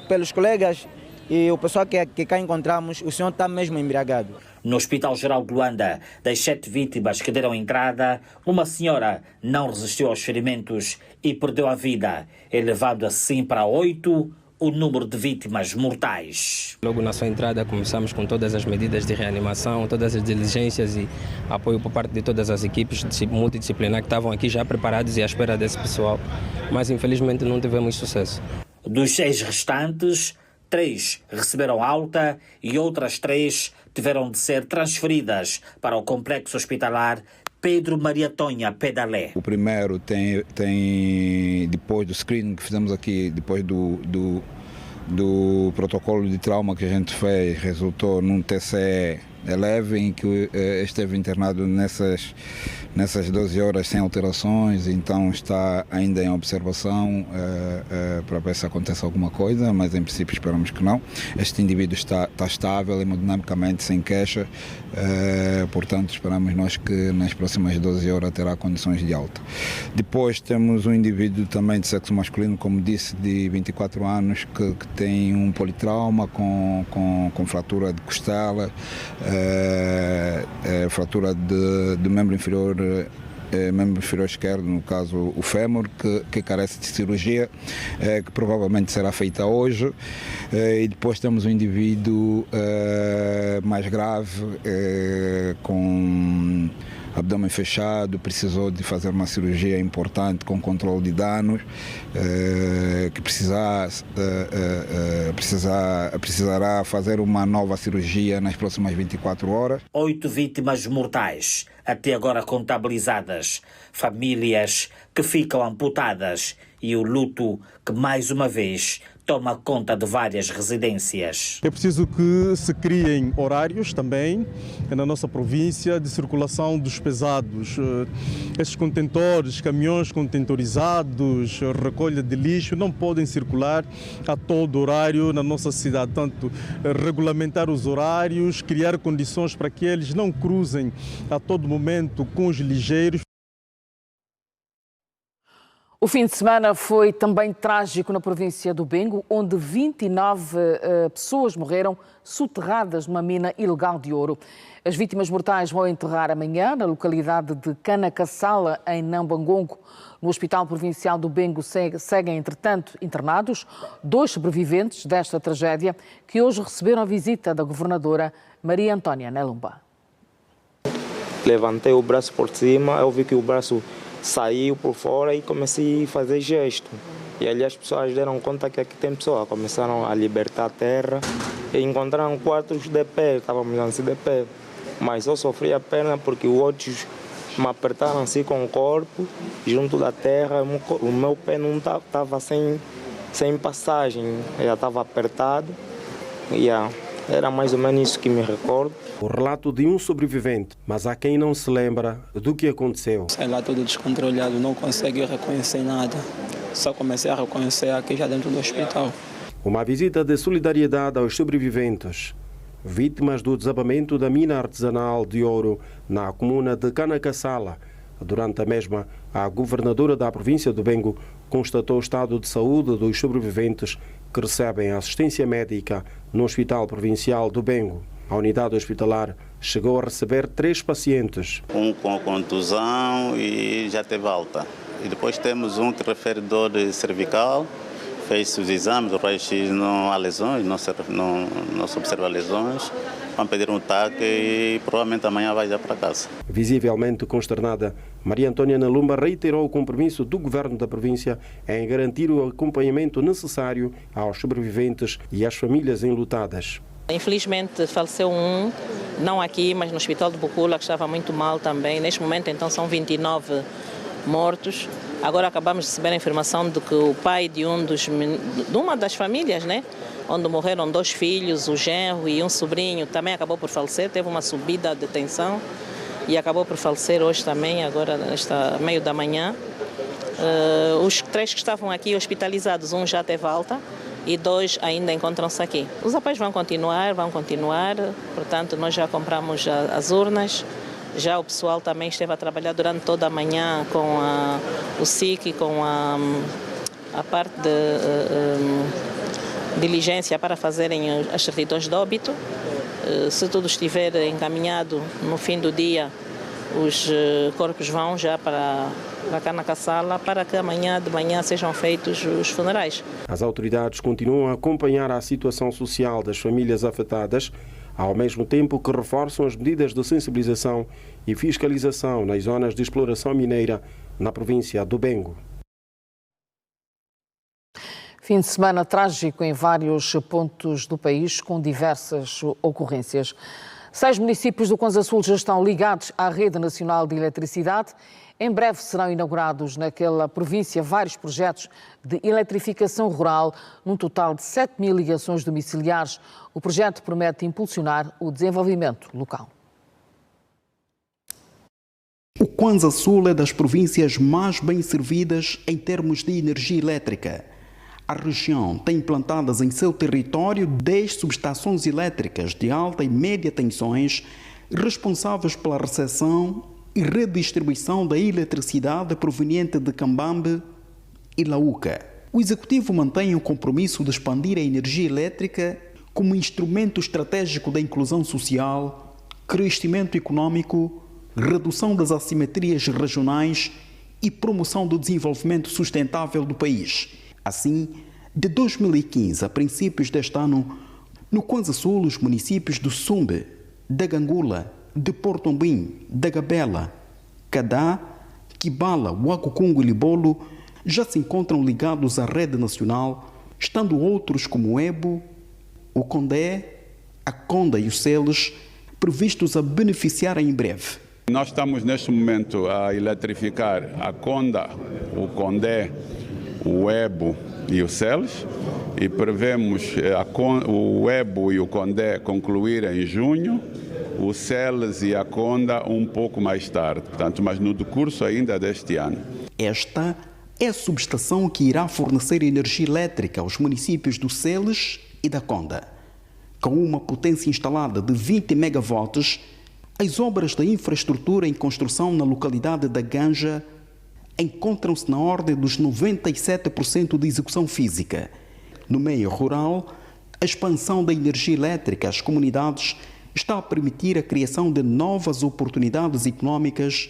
pelos colegas e o pessoal que cá encontramos, o senhor está mesmo embriagado. No Hospital Geral de Luanda, das 7 vítimas que deram entrada, uma senhora não resistiu aos ferimentos e perdeu a vida, elevando assim para 8 o número de vítimas mortais. Logo na sua entrada começamos com todas as medidas de reanimação, todas as diligências e apoio por parte de todas as equipes multidisciplinares que estavam aqui já preparados e à espera desse pessoal, mas infelizmente não tivemos sucesso. Dos 6 restantes, 3 receberam alta e outras 3 tiveram de ser transferidas para o complexo hospitalar Pedro Maria Tonha Pedalé. O primeiro tem depois do screening que fizemos aqui, depois do protocolo de trauma que a gente fez, resultou num TCE leve em que esteve internado nessas 12 horas sem alterações, então está ainda em observação para ver se acontece alguma coisa, mas em princípio esperamos que não. Este indivíduo está estável hemodinamicamente, sem queixa, portanto esperamos nós que nas próximas 12 horas terá condições de alta. Depois temos um indivíduo também de sexo masculino, como disse, de 24 anos, que tem um politrauma com fratura de costela, fratura do membro inferior esquerdo, no caso o fémur, que carece de cirurgia, que provavelmente será feita hoje. E depois temos um indivíduo mais grave, com abdômen fechado, precisou de fazer uma cirurgia importante com controle de danos, que precisará fazer uma nova cirurgia nas próximas 24 horas. 8 vítimas mortais, até agora contabilizadas, famílias que ficam amputadas e o luto que mais uma vez toma conta de várias residências. É preciso que se criem horários também na nossa província de circulação dos pesados. Esses contentores, caminhões contentorizados, recolha de lixo, não podem circular a todo horário na nossa cidade. Tanto regulamentar os horários, criar condições para que eles não cruzem a todo momento com os ligeiros. O fim de semana foi também trágico na província do Bengo, onde 29 pessoas morreram soterradas numa mina ilegal de ouro. As vítimas mortais vão enterrar amanhã na localidade de Canacassala, em Nambangongo. No Hospital Provincial do Bengo seguem, entretanto, internados 2 sobreviventes desta tragédia, que hoje receberam a visita da governadora Maria Antónia Nelumba. Levantei o braço por cima, eu vi que o braço saiu por fora e comecei a fazer gesto. E ali as pessoas deram conta que aqui tem pessoa, começaram a libertar a terra e encontraram 4 de pé, estávamos assim de pé. Mas eu sofri a perna porque os outros me apertaram assim com o corpo, junto da terra, o meu pé não estava sem passagem, já estava apertado. Era mais ou menos isso que me recordo. O relato de um sobrevivente, mas há quem não se lembra do que aconteceu. Sei lá, tudo descontrolado, não consegui reconhecer nada. Só comecei a reconhecer aqui já dentro do hospital. Uma visita de solidariedade aos sobreviventes, vítimas do desabamento da mina artesanal de ouro na comuna de Canacassala. Durante a mesma, a governadora da província do Bengo constatou o estado de saúde dos sobreviventes que recebem assistência médica no Hospital Provincial do Bengo. A unidade hospitalar chegou a receber 3 pacientes. Um com contusão e já teve alta. E depois temos um que refere dor cervical, fez os exames, o raio-x não há lesões, não se observa lesões. Vão pedir um TAC e provavelmente amanhã vai já para casa. Visivelmente consternada, Maria Antónia Nelumba reiterou o compromisso do governo da província em garantir o acompanhamento necessário aos sobreviventes e às famílias enlutadas. Infelizmente faleceu um, não aqui, mas no Hospital de Bucula, que estava muito mal também. Neste momento, então, são 29 mortos. Agora acabamos de receber a informação de que o pai de uma das famílias, né, onde morreram 2 filhos, o genro e um sobrinho, também acabou por falecer, teve uma subida de tensão e acabou por falecer hoje também, agora nesta meio da manhã. Os 3 que estavam aqui hospitalizados, um já teve alta e 2 ainda encontram-se aqui. Os apoios vão continuar, portanto nós já compramos as urnas, já o pessoal também esteve a trabalhar durante toda a manhã com o SIC, com a parte de diligência para fazerem as certidões de óbito. Se tudo estiver encaminhado no fim do dia, os corpos vão já para Canacassala para que amanhã de manhã sejam feitos os funerais. As autoridades continuam a acompanhar a situação social das famílias afetadas, ao mesmo tempo que reforçam as medidas de sensibilização e fiscalização nas zonas de exploração mineira na província do Bengo. Fim de semana trágico em vários pontos do país, com diversas ocorrências. 6 municípios do Kwanza Sul já estão ligados à Rede Nacional de Eletricidade. Em breve serão inaugurados naquela província vários projetos de eletrificação rural, num total de 7.000 ligações domiciliares. O projeto promete impulsionar o desenvolvimento local. O Kwanza Sul é das províncias mais bem servidas em termos de energia elétrica. A região tem implantadas em seu território 10 subestações elétricas de alta e média tensões, responsáveis pela recepção e redistribuição da eletricidade proveniente de Cambambe e Lauca. O Executivo mantém o compromisso de expandir a energia elétrica como instrumento estratégico da inclusão social, crescimento econômico, redução das assimetrias regionais e promoção do desenvolvimento sustentável do país. Assim, de 2015 a princípios deste ano, no Kwanza Sul, os municípios do Sumbe, da Gangula, de Portombim, da Gabela, Cadá, Kibala, Huacucungo e Libolo já se encontram ligados à rede nacional, estando outros como o Ebo, o Condé, a Conda e os Celes previstos a beneficiar em breve. Nós estamos neste momento a eletrificar a Conda, o Condé, o Ebo e o Celes, e prevemos o Ebo e o Condé concluir em junho, o Celes e a Conda um pouco mais tarde, portanto, mas no decurso ainda deste ano. Esta é a subestação que irá fornecer energia elétrica aos municípios do Celes e da Conda. Com uma potência instalada de 20 megawatts, as obras da infraestrutura em construção na localidade da Ganja encontram-se na ordem dos 97% de execução física. No meio rural, a expansão da energia elétrica às comunidades está a permitir a criação de novas oportunidades econômicas,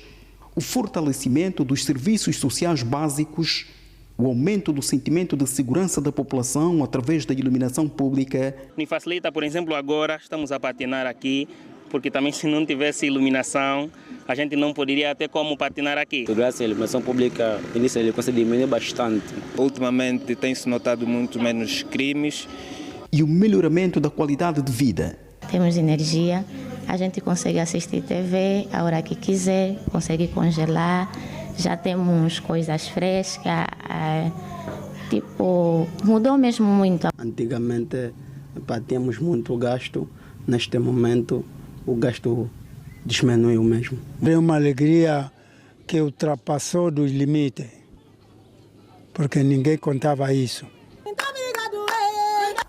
o fortalecimento dos serviços sociais básicos, o aumento do sentimento de segurança da população através da iluminação pública. Me facilita, por exemplo, agora estamos a patinar aqui, porque também se não tivesse iluminação, a gente não poderia ter como patinar aqui. Graças à iluminação pública, a delinquência diminui bastante. Ultimamente tem-se notado muito menos crimes. E o melhoramento da qualidade de vida. Temos energia, a gente consegue assistir TV a hora que quiser, consegue congelar, já temos coisas frescas, mudou mesmo muito. Antigamente tínhamos muito gasto, neste momento o gasto diminuiu mesmo. É uma alegria que ultrapassou dos limites, porque ninguém contava isso.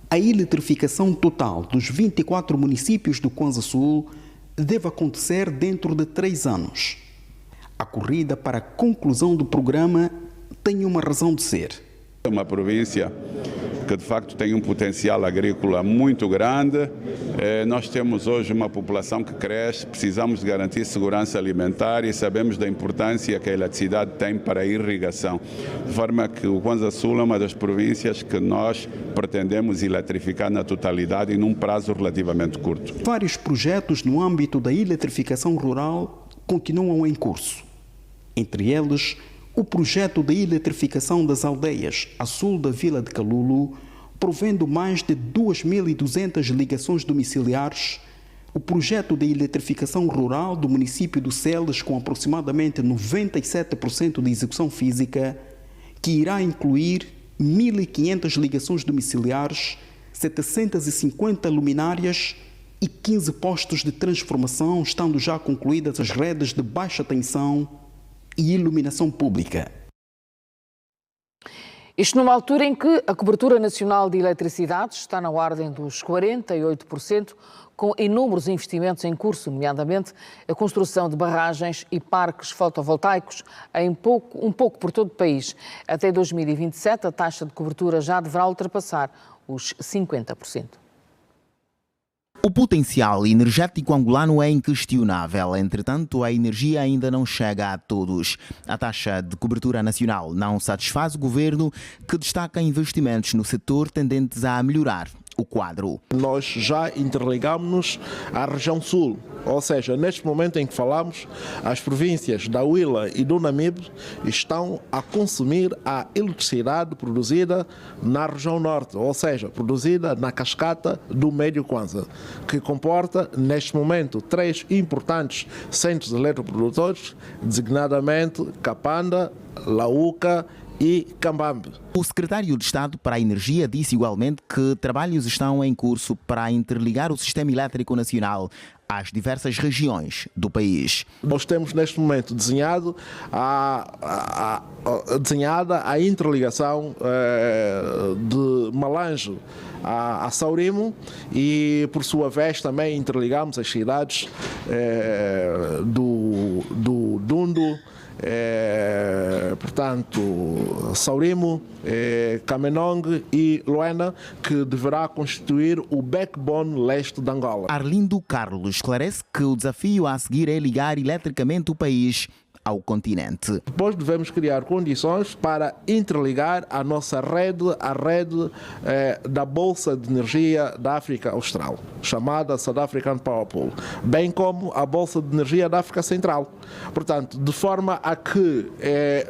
A eletrificação total dos 24 municípios do Kwanza Sul deve acontecer dentro de 3 anos. A corrida para a conclusão do programa tem uma razão de ser. É uma província que de facto tem um potencial agrícola muito grande. Nós temos hoje uma população que cresce, precisamos de garantir segurança alimentar e sabemos da importância que a eletricidade tem para a irrigação. De forma que o Kwanza Sul é uma das províncias que nós pretendemos eletrificar na totalidade e num prazo relativamente curto. Vários projetos no âmbito da eletrificação rural continuam em curso. Entre eles, o projeto de eletrificação das aldeias a sul da vila de Calulo, provendo mais de 2.200 ligações domiciliares, o projeto de eletrificação rural do município do Celes, com aproximadamente 97% de execução física, que irá incluir 1.500 ligações domiciliares, 750 luminárias e 15 postos de transformação, estando já concluídas as redes de baixa tensão e iluminação pública. Isto numa altura em que a cobertura nacional de eletricidade está na ordem dos 48%, com inúmeros investimentos em curso, nomeadamente a construção de barragens e parques fotovoltaicos um pouco por todo o país. Até 2027, a taxa de cobertura já deverá ultrapassar os 50%. O potencial energético angolano é inquestionável, entretanto, a energia ainda não chega a todos. A taxa de cobertura nacional não satisfaz o governo, que destaca investimentos no setor tendentes a melhorar o quadro. Nós já interligamos-nos à região sul, ou seja, neste momento em que falamos, as províncias da Huila e do Namibe estão a consumir a eletricidade produzida na região norte, ou seja, produzida na cascata do Médio Kwanza, que comporta neste momento 3 importantes centros eletroprodutores, designadamente Kapanda, Lauca e Cambambe. O secretário de Estado para a Energia disse igualmente que trabalhos estão em curso para interligar o sistema elétrico nacional às diversas regiões do país. Nós temos neste momento desenhada a interligação de Malange a Saurimo e, por sua vez, também interligamos as cidades do Dundo, portanto, Saurimo, Camenong e Luena, que deverá constituir o backbone leste de Angola. Arlindo Carlos esclarece que o desafio a seguir é ligar eletricamente o país ao continente. Depois devemos criar condições para interligar a nossa rede à rede da Bolsa de Energia da África Austral, chamada South African Power Pool, bem como a Bolsa de Energia da África Central. Portanto, de forma a que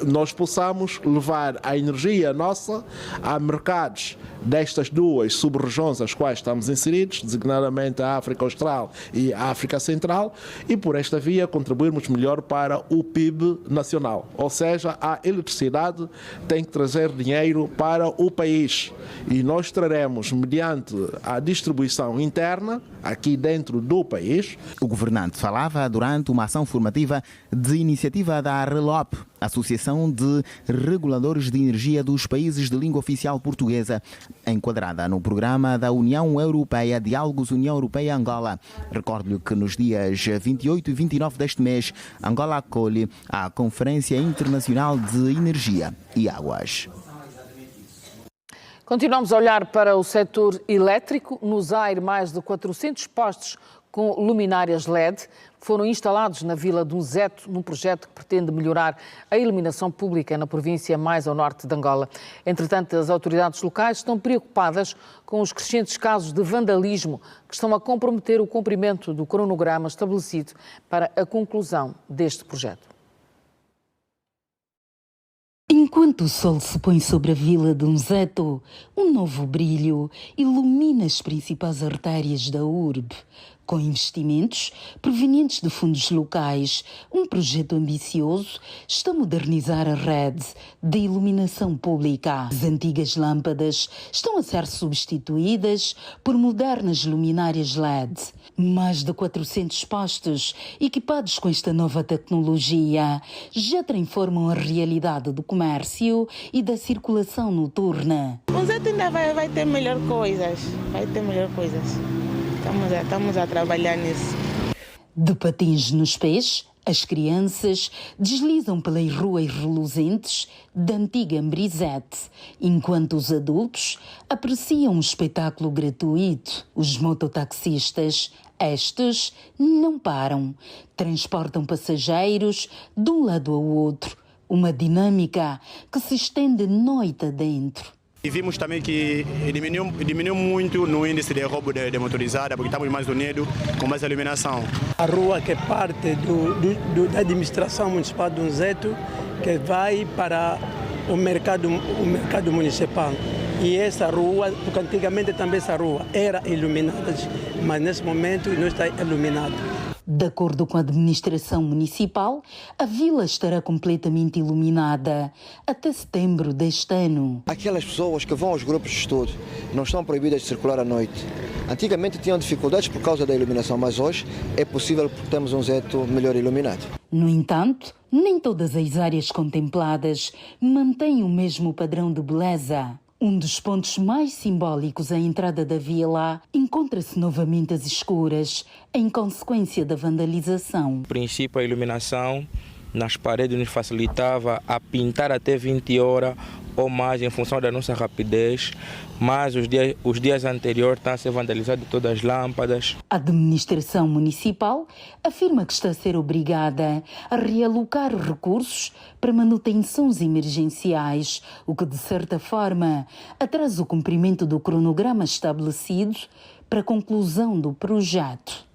nós possamos levar a energia nossa a mercados destas duas sub-regiões às quais estamos inseridos, designadamente a África Austral e a África Central, e por esta via contribuirmos melhor para o PIB nacional. Ou seja, a eletricidade tem que trazer dinheiro para o país e nós traremos mediante a distribuição interna aqui dentro do país. O governante falava durante uma ação formativa de iniciativa da RELOP, Associação de Reguladores de Energia dos Países de Língua Oficial Portuguesa, enquadrada no programa da União Europeia Diálogos União Europeia-Angola. Recordo-lhe que nos dias 28 e 29 deste mês, Angola acolhe a Conferência Internacional de Energia e Águas. Continuamos a olhar para o setor elétrico. No Zaire, mais de 400 postes com luminárias LED foram instalados na Vila do Zeto, num projeto que pretende melhorar a iluminação pública na província mais ao norte de Angola. Entretanto, as autoridades locais estão preocupadas com os crescentes casos de vandalismo que estão a comprometer o cumprimento do cronograma estabelecido para a conclusão deste projeto. Enquanto o sol se põe sobre a Vila de Zeto, um novo brilho ilumina as principais artérias da urbe. Com investimentos provenientes de fundos locais, um projeto ambicioso está a modernizar a rede de iluminação pública. As antigas lâmpadas estão a ser substituídas por modernas luminárias LED. Mais de 400 postos equipados com esta nova tecnologia já transformam a realidade do comércio e da circulação noturna. O Zeto ainda vai ter melhor coisas, Estamos a trabalhar nisso. De patins nos pés, as crianças deslizam pelas ruas reluzentes da antiga Ambrizete, enquanto os adultos apreciam um espetáculo gratuito. Os mototaxistas, estes, não param. Transportam passageiros de um lado ao outro. Uma dinâmica que se estende noite adentro. E vimos também que diminuiu muito no índice de roubo de motorizada, porque estamos mais unidos com mais iluminação. A rua que é parte da administração municipal de Zeto, que vai para o mercado municipal. E essa rua, porque antigamente também essa rua era iluminada, mas nesse momento não está iluminada. De acordo com a administração municipal, a vila estará completamente iluminada até setembro deste ano. Aquelas pessoas que vão aos grupos de estudo não estão proibidas de circular à noite. Antigamente tinham dificuldades por causa da iluminação, mas hoje é possível porque temos um Zeto melhor iluminado. No entanto, nem todas as áreas contempladas mantêm o mesmo padrão de beleza. Um dos pontos mais simbólicos à entrada da vila encontra-se novamente às escuras, em consequência da vandalização. No princípio, a iluminação nas paredes nos facilitava a pintar até 20 horas ou mais em função da nossa rapidez, mas os dias anteriores estão a ser vandalizados todas as lâmpadas. A administração municipal afirma que está a ser obrigada a realocar recursos para manutenções emergenciais, o que de certa forma atrasa o cumprimento do cronograma estabelecido para a conclusão do projeto.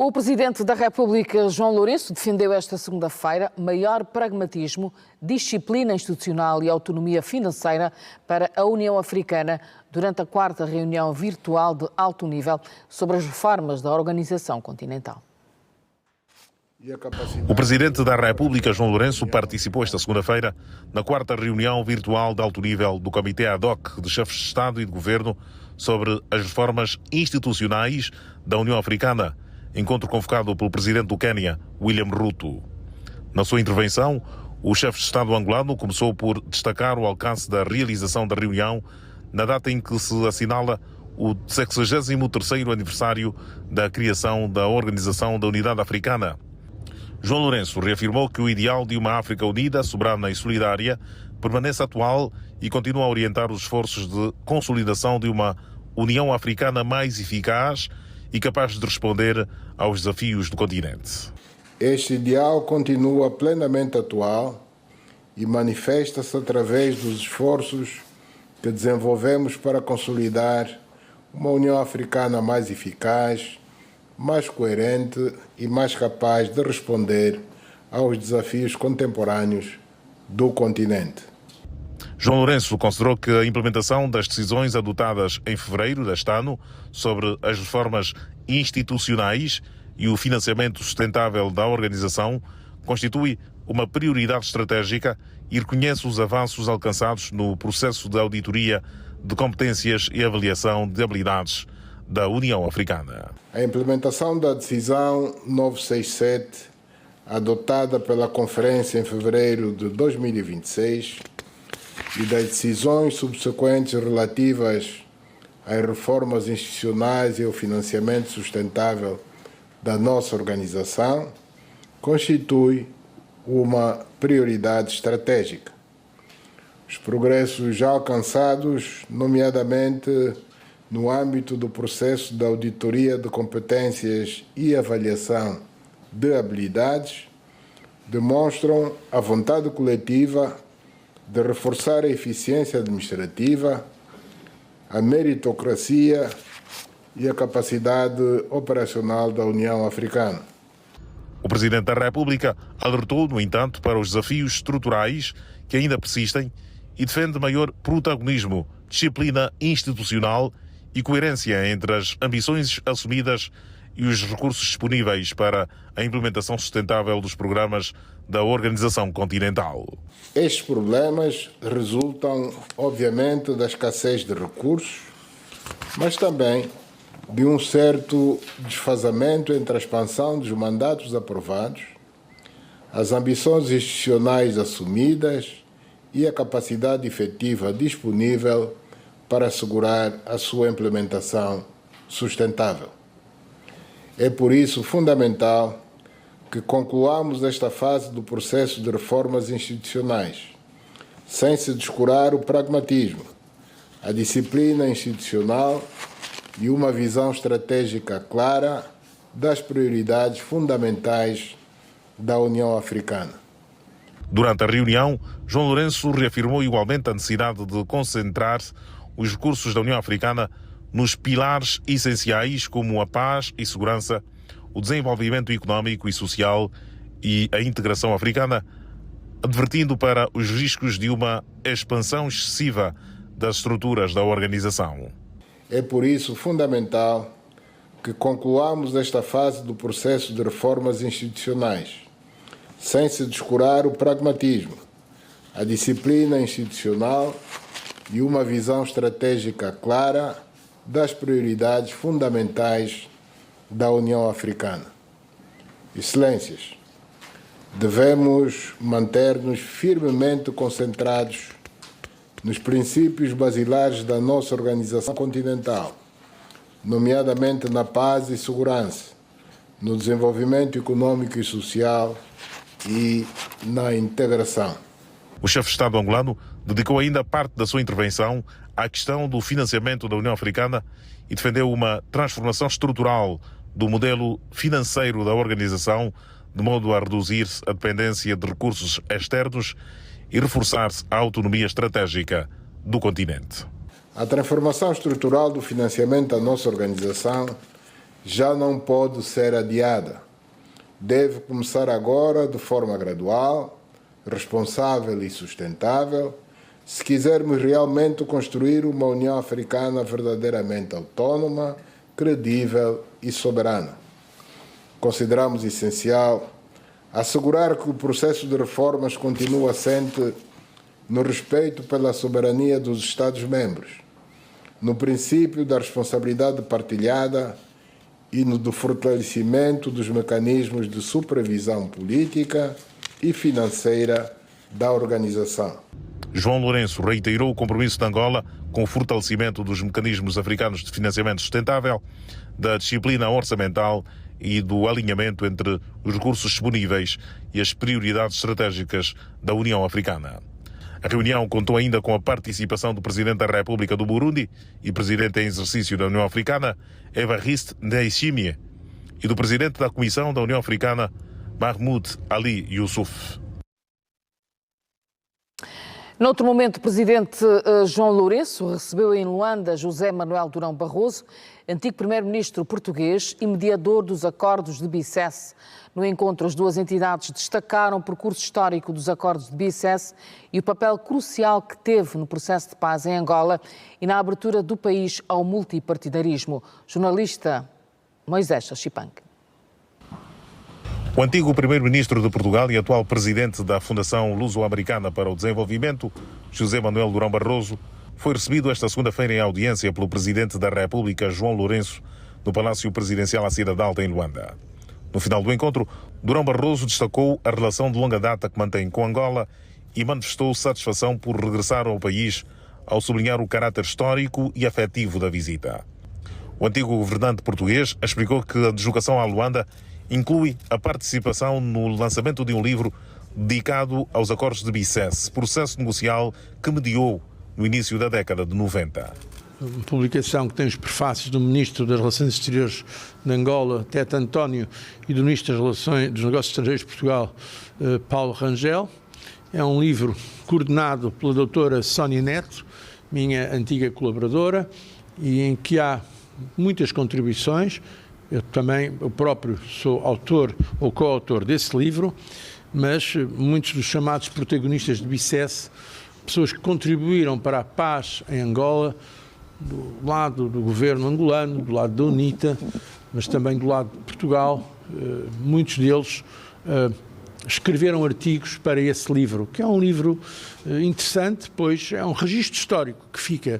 O Presidente da República, João Lourenço, defendeu esta segunda-feira maior pragmatismo, disciplina institucional e autonomia financeira para a União Africana durante a 4ª reunião virtual de alto nível sobre as reformas da organização continental. O Presidente da República, João Lourenço, participou esta segunda-feira na 4ª reunião virtual de alto nível do Comitê Ad hoc de Chefes de Estado e de Governo sobre as reformas institucionais da União Africana, encontro convocado pelo Presidente do Quênia, William Ruto. Na sua intervenção, o chefe de Estado angolano começou por destacar o alcance da realização da reunião na data em que se assinala o 63º aniversário da criação da Organização da Unidade Africana. João Lourenço reafirmou que o ideal de uma África unida, soberana e solidária permanece atual e continua a orientar os esforços de consolidação de uma União Africana mais eficaz e capaz de responder aos desafios do continente. Este ideal continua plenamente atual e manifesta-se através dos esforços que desenvolvemos para consolidar uma União Africana mais eficaz, mais coerente e mais capaz de responder aos desafios contemporâneos do continente. João Lourenço considerou que a implementação das decisões adotadas em fevereiro deste ano sobre as reformas institucionais e o financiamento sustentável da organização constitui uma prioridade estratégica e reconhece os avanços alcançados no processo de auditoria de competências e avaliação de habilidades da União Africana. A implementação da decisão 967, adotada pela Conferência em fevereiro de 2026, e das decisões subsequentes relativas às reformas institucionais e ao financiamento sustentável da nossa organização, constitui uma prioridade estratégica. Os progressos já alcançados, nomeadamente no âmbito do processo de auditoria de competências e avaliação de habilidades, demonstram a vontade coletiva de reforçar a eficiência administrativa, a meritocracia e a capacidade operacional da União Africana. O Presidente da República alertou, no entanto, para os desafios estruturais que ainda persistem e defende maior protagonismo, disciplina institucional e coerência entre as ambições assumidas e os recursos disponíveis para a implementação sustentável dos programas da Organização Continental. Estes problemas resultam, obviamente, da escassez de recursos, mas também de um certo desfazamento entre a expansão dos mandatos aprovados, as ambições institucionais assumidas e a capacidade efetiva disponível para assegurar a sua implementação sustentável. É por isso fundamental que concluamos esta fase do processo de reformas institucionais, sem se descurar o pragmatismo, a disciplina institucional e uma visão estratégica clara das prioridades fundamentais da União Africana. Durante a reunião, João Lourenço reafirmou igualmente a necessidade de concentrar os recursos da União Africana nos pilares essenciais como a paz e segurança, o desenvolvimento económico e social e a integração africana, advertindo para os riscos de uma expansão excessiva das estruturas da organização. É por isso fundamental que concluamos esta fase do processo de reformas institucionais, sem se descurar o pragmatismo, a disciplina institucional e uma visão estratégica clara das prioridades fundamentais da União Africana. Excelências, devemos manter-nos firmemente concentrados nos princípios basilares da nossa organização continental, nomeadamente na paz e segurança, no desenvolvimento econômico e social e na integração. O chefe de Estado angolano dedicou ainda parte da sua intervenção à questão do financiamento da União Africana e defendeu uma transformação estrutural do modelo financeiro da organização, de modo a reduzir-se a dependência de recursos externos e reforçar-se a autonomia estratégica do continente. A transformação estrutural do financiamento da nossa organização já não pode ser adiada. Deve começar agora de forma gradual, responsável e sustentável, se quisermos realmente construir uma União Africana verdadeiramente autónoma, credível e soberana. Consideramos essencial assegurar que o processo de reformas continue assente no respeito pela soberania dos Estados-membros, no princípio da responsabilidade partilhada e no do fortalecimento dos mecanismos de supervisão política e financeira da organização. João Lourenço reiterou o compromisso de Angola com o fortalecimento dos mecanismos africanos de financiamento sustentável, da disciplina orçamental e do alinhamento entre os recursos disponíveis e as prioridades estratégicas da União Africana. A reunião contou ainda com a participação do Presidente da República do Burundi e Presidente em exercício da União Africana, Evariste Ndayishimiye, e do Presidente da Comissão da União Africana, Mahmoud Ali Youssouf. Noutro momento, o Presidente João Lourenço recebeu em Luanda José Manuel Durão Barroso, antigo Primeiro-Ministro português e mediador dos acordos de Bicesse. No encontro, as duas entidades destacaram o percurso histórico dos acordos de Bicesse e o papel crucial que teve no processo de paz em Angola e na abertura do país ao multipartidarismo. Jornalista Moisés Chachipang. O antigo primeiro-ministro de Portugal e atual presidente da Fundação Luso-Americana para o Desenvolvimento, José Manuel Durão Barroso, foi recebido esta segunda-feira em audiência pelo presidente da República, João Lourenço, no Palácio Presidencial à Cidade Alta, em Luanda. No final do encontro, Durão Barroso destacou a relação de longa data que mantém com Angola e manifestou satisfação por regressar ao país, ao sublinhar o caráter histórico e afetivo da visita. O antigo governante português explicou que a deslocação à Luanda inclui a participação no lançamento de um livro dedicado aos acordos de Bicesse, processo negocial que mediou no início da década de 90. Uma publicação que tem os prefácios do Ministro das Relações Exteriores de Angola, Tete António, e do Ministro dos Negócios Estrangeiros de Portugal, Paulo Rangel. É um livro coordenado pela doutora Sónia Neto, minha antiga colaboradora, e em que há muitas contribuições. Eu próprio sou autor ou coautor desse livro, mas muitos dos chamados protagonistas de Bicesse, pessoas que contribuíram para a paz em Angola, do lado do governo angolano, do lado da UNITA, mas também do lado de Portugal, muitos deles escreveram artigos para esse livro, que é um livro interessante, pois é um registro histórico que fica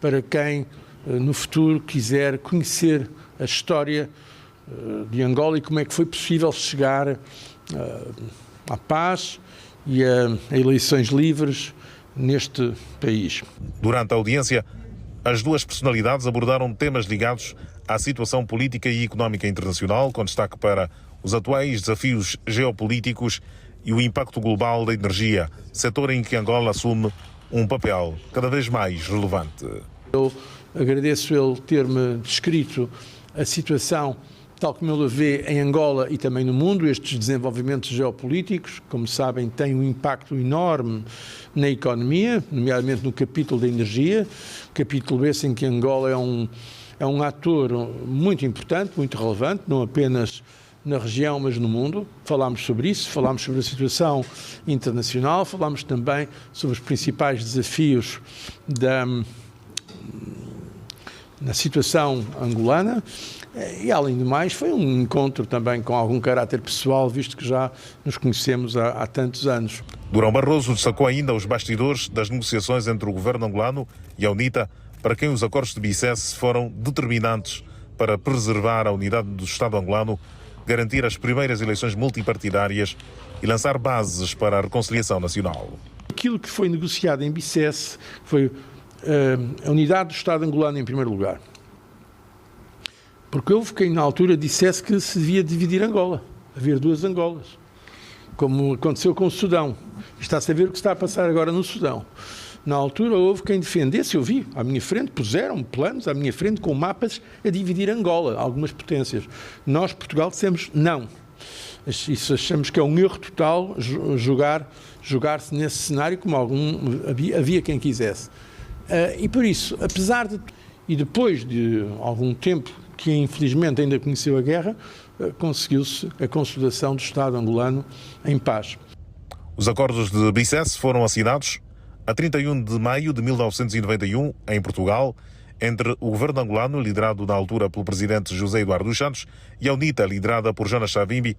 para quem no futuro quiser conhecer a história de Angola e como é que foi possível chegar à paz e a eleições livres neste país. Durante a audiência, as duas personalidades abordaram temas ligados à situação política e económica internacional, com destaque para os atuais desafios geopolíticos e o impacto global da energia, setor em que Angola assume um papel cada vez mais relevante. Eu agradeço ele ter-me descrito a situação tal como ele a vê em Angola e também no mundo. Estes desenvolvimentos geopolíticos, como sabem, têm um impacto enorme na economia, nomeadamente no capítulo da energia, capítulo esse em que Angola é um ator muito importante, muito relevante, não apenas na região, mas no mundo. Falámos sobre isso, falámos sobre a situação internacional, falámos também sobre os principais desafios na situação angolana e, além do mais, foi um encontro também com algum caráter pessoal, visto que já nos conhecemos há tantos anos. Durão Barroso destacou ainda os bastidores das negociações entre o governo angolano e a UNITA, para quem os acordos de Bicesse foram determinantes para preservar a unidade do Estado angolano, garantir as primeiras eleições multipartidárias e lançar bases para a reconciliação nacional. Aquilo que foi negociado em Bicesse foi a unidade do Estado angolano em primeiro lugar. Porque houve quem na altura dissesse que se devia dividir Angola, haver duas Angolas, como aconteceu com o Sudão. Está-se a ver o que está a passar agora no Sudão. Na altura houve quem defendesse, eu vi, à minha frente, puseram planos à minha frente com mapas a dividir Angola, algumas potências. Nós, Portugal, dissemos não. Isso achamos que é um erro total jogar-se nesse cenário, como havia quem quisesse. E por isso, apesar de... E depois de algum tempo, que infelizmente ainda conheceu a guerra, conseguiu-se a consolidação do Estado angolano em paz. Os acordos de Bicesse foram assinados a 31 de maio de 1991, em Portugal, entre o governo angolano, liderado na altura pelo presidente José Eduardo dos Santos, e a UNITA, liderada por Jonas Savimbi.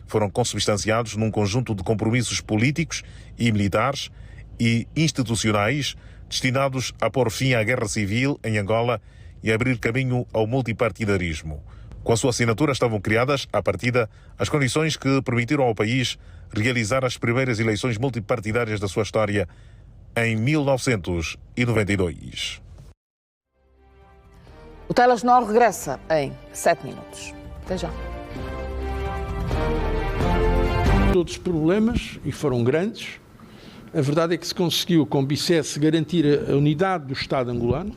Foram consubstanciados num conjunto de compromissos políticos e militares e institucionais destinados a pôr fim à guerra civil em Angola e abrir caminho ao multipartidarismo. Com a sua assinatura estavam criadas, à partida, as condições que permitiram ao país realizar as primeiras eleições multipartidárias da sua história em 1992. O Telejornal regressa em 7 minutos. Até já. Todos os problemas, e foram grandes, a verdade é que se conseguiu com Bicesse garantir a unidade do Estado angolano,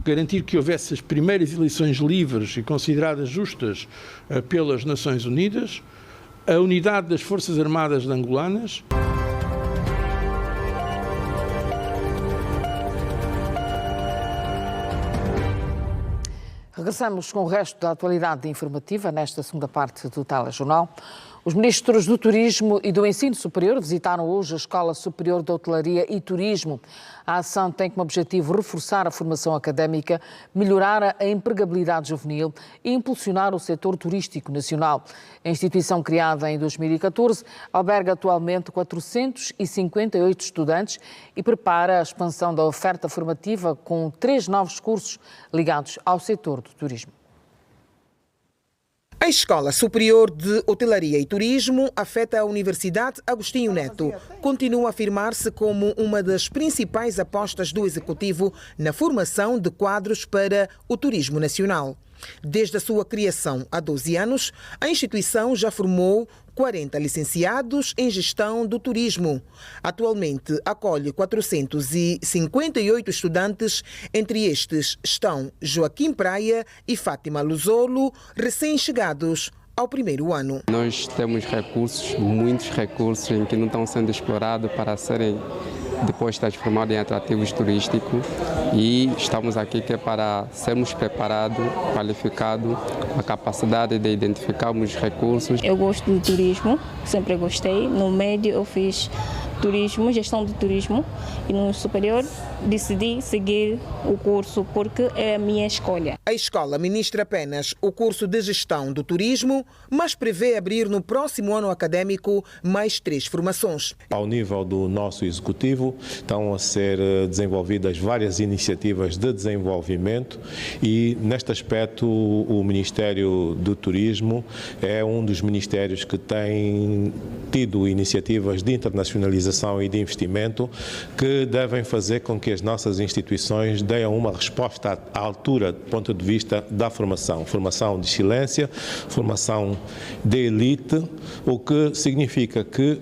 garantir que houvesse as primeiras eleições livres e consideradas justas pelas Nações Unidas, a unidade das Forças Armadas angolanas. Regressamos com o resto da atualidade informativa nesta segunda parte do Telejornal. Os ministros do Turismo e do Ensino Superior visitaram hoje a Escola Superior de Hotelaria e Turismo. A ação tem como objetivo reforçar a formação académica, melhorar a empregabilidade juvenil e impulsionar o setor turístico nacional. A instituição, criada em 2014, alberga atualmente 458 estudantes e prepara a expansão da oferta formativa com 3 novos cursos ligados ao setor do turismo. A Escola Superior de Hotelaria e Turismo afeta a Universidade Agostinho Neto. Continua a afirmar-se como uma das principais apostas do Executivo na formação de quadros para o turismo nacional. Desde a sua criação há 12 anos, a instituição já formou 40 licenciados em gestão do turismo. Atualmente acolhe 458 estudantes, entre estes estão Joaquim Praia e Fátima Luzolo, recém-chegados ao primeiro ano. Nós temos recursos, muitos recursos em que não estão sendo explorados para serem depois transformados em atrativos turísticos, e estamos aqui que é para sermos preparados, qualificados, com a capacidade de identificarmos recursos. Eu gosto do turismo, sempre gostei. No médio eu fiz turismo, gestão de turismo, e no superior decidi seguir o curso porque é a minha escolha. A escola ministra apenas o curso de gestão do turismo, mas prevê abrir no próximo ano académico mais 3 formações. Ao nível do nosso executivo estão a ser desenvolvidas várias iniciativas de desenvolvimento, e neste aspecto o Ministério do Turismo é um dos ministérios que tem tido iniciativas de internacionalização e de investimento que devem fazer com que as nossas instituições deem uma resposta à altura do ponto de vista da formação. Formação de excelência, formação de elite, o que significa que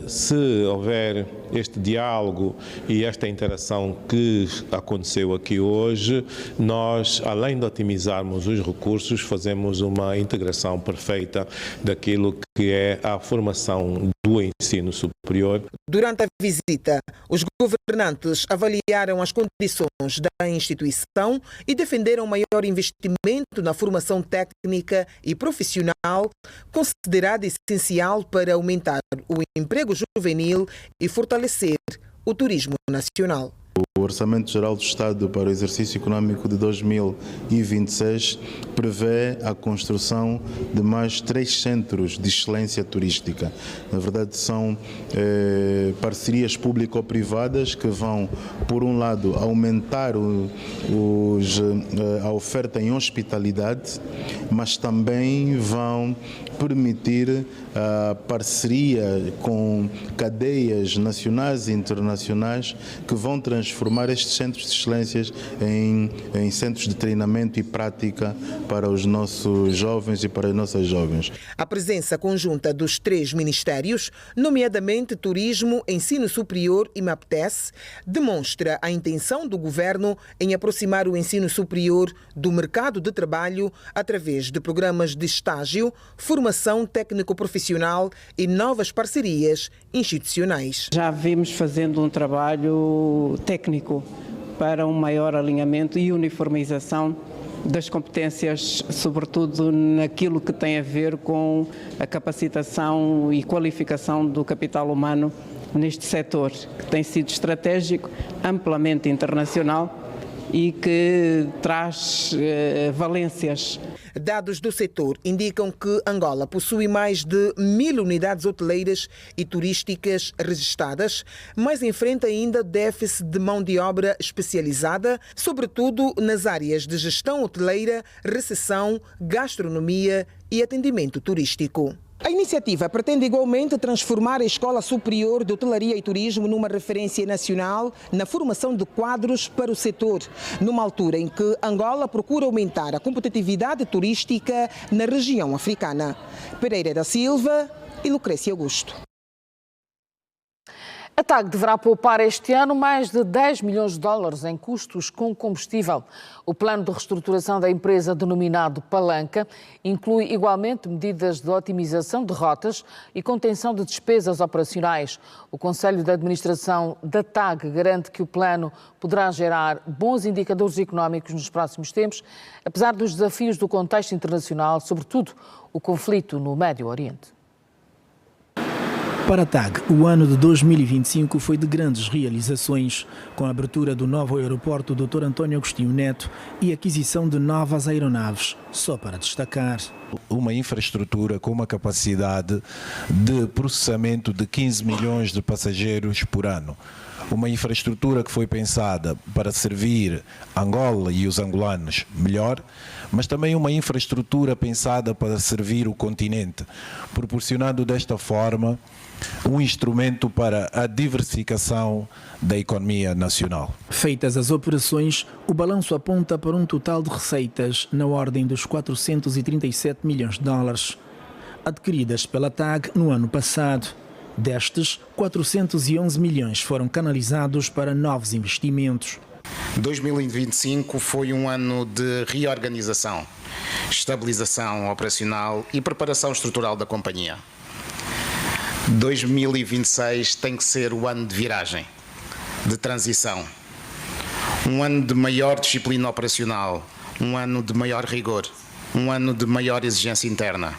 se houver este diálogo e esta interação que aconteceu aqui hoje, nós, além de otimizarmos os recursos, fazemos uma integração perfeita daquilo que é a formação do ensino superior. Durante a visita, os governantes avaliaram as condições da instituição e defenderam maior investimento na formação técnica e profissional, considerada essencial para aumentar o emprego juvenil e fortalecer o turismo nacional. O Orçamento Geral do Estado para o exercício econômico de 2026 prevê a construção de mais 3 centros de excelência turística. Na verdade, são parcerias público-privadas que vão, por um lado, aumentar a oferta em hospitalidade, mas também vão permitir a parceria com cadeias nacionais e internacionais que vão transformar estes centros de excelências em centros de treinamento e prática para os nossos jovens e para as nossas jovens. A presença conjunta dos 3 ministérios, nomeadamente Turismo, Ensino Superior e MAPTES, demonstra a intenção do governo em aproximar o ensino superior do mercado de trabalho através de programas de estágio, formação técnico-profissional e novas parcerias institucionais. Já vimos fazendo um trabalho técnico para um maior alinhamento e uniformização das competências, sobretudo naquilo que tem a ver com a capacitação e qualificação do capital humano neste setor, que tem sido estratégico, amplamente internacional e que traz valências. Dados do setor indicam que Angola possui mais de 1000 unidades hoteleiras e turísticas registradas, mas enfrenta ainda déficit de mão de obra especializada, sobretudo nas áreas de gestão hoteleira, recepção, gastronomia e atendimento turístico. A iniciativa pretende igualmente transformar a Escola Superior de Hotelaria e Turismo numa referência nacional na formação de quadros para o setor, numa altura em que Angola procura aumentar a competitividade turística na região africana. Pereira da Silva e Lucrécia Augusto. A TAG deverá poupar este ano mais de 10 milhões de dólares em custos com combustível. O plano de reestruturação da empresa, denominado Palanca, inclui igualmente medidas de otimização de rotas e contenção de despesas operacionais. O Conselho de Administração da TAG garante que o plano poderá gerar bons indicadores económicos nos próximos tempos, apesar dos desafios do contexto internacional, sobretudo o conflito no Médio Oriente. Para a TAG, o ano de 2025 foi de grandes realizações, com a abertura do novo aeroporto Dr. António Agostinho Neto e aquisição de novas aeronaves, só para destacar. Uma infraestrutura com uma capacidade de processamento de 15 milhões de passageiros por ano. Uma infraestrutura que foi pensada para servir Angola e os angolanos melhor, mas também uma infraestrutura pensada para servir o continente, proporcionando desta forma um instrumento para a diversificação da economia nacional. Feitas as operações, o balanço aponta para um total de receitas na ordem dos 437 milhões de dólares, adquiridas pela TAG no ano passado. Destes, 411 milhões foram canalizados para novos investimentos. 2025 foi um ano de reorganização, estabilização operacional e preparação estrutural da companhia. 2026 tem que ser o ano de viragem, de transição, um ano de maior disciplina operacional, um ano de maior rigor, um ano de maior exigência interna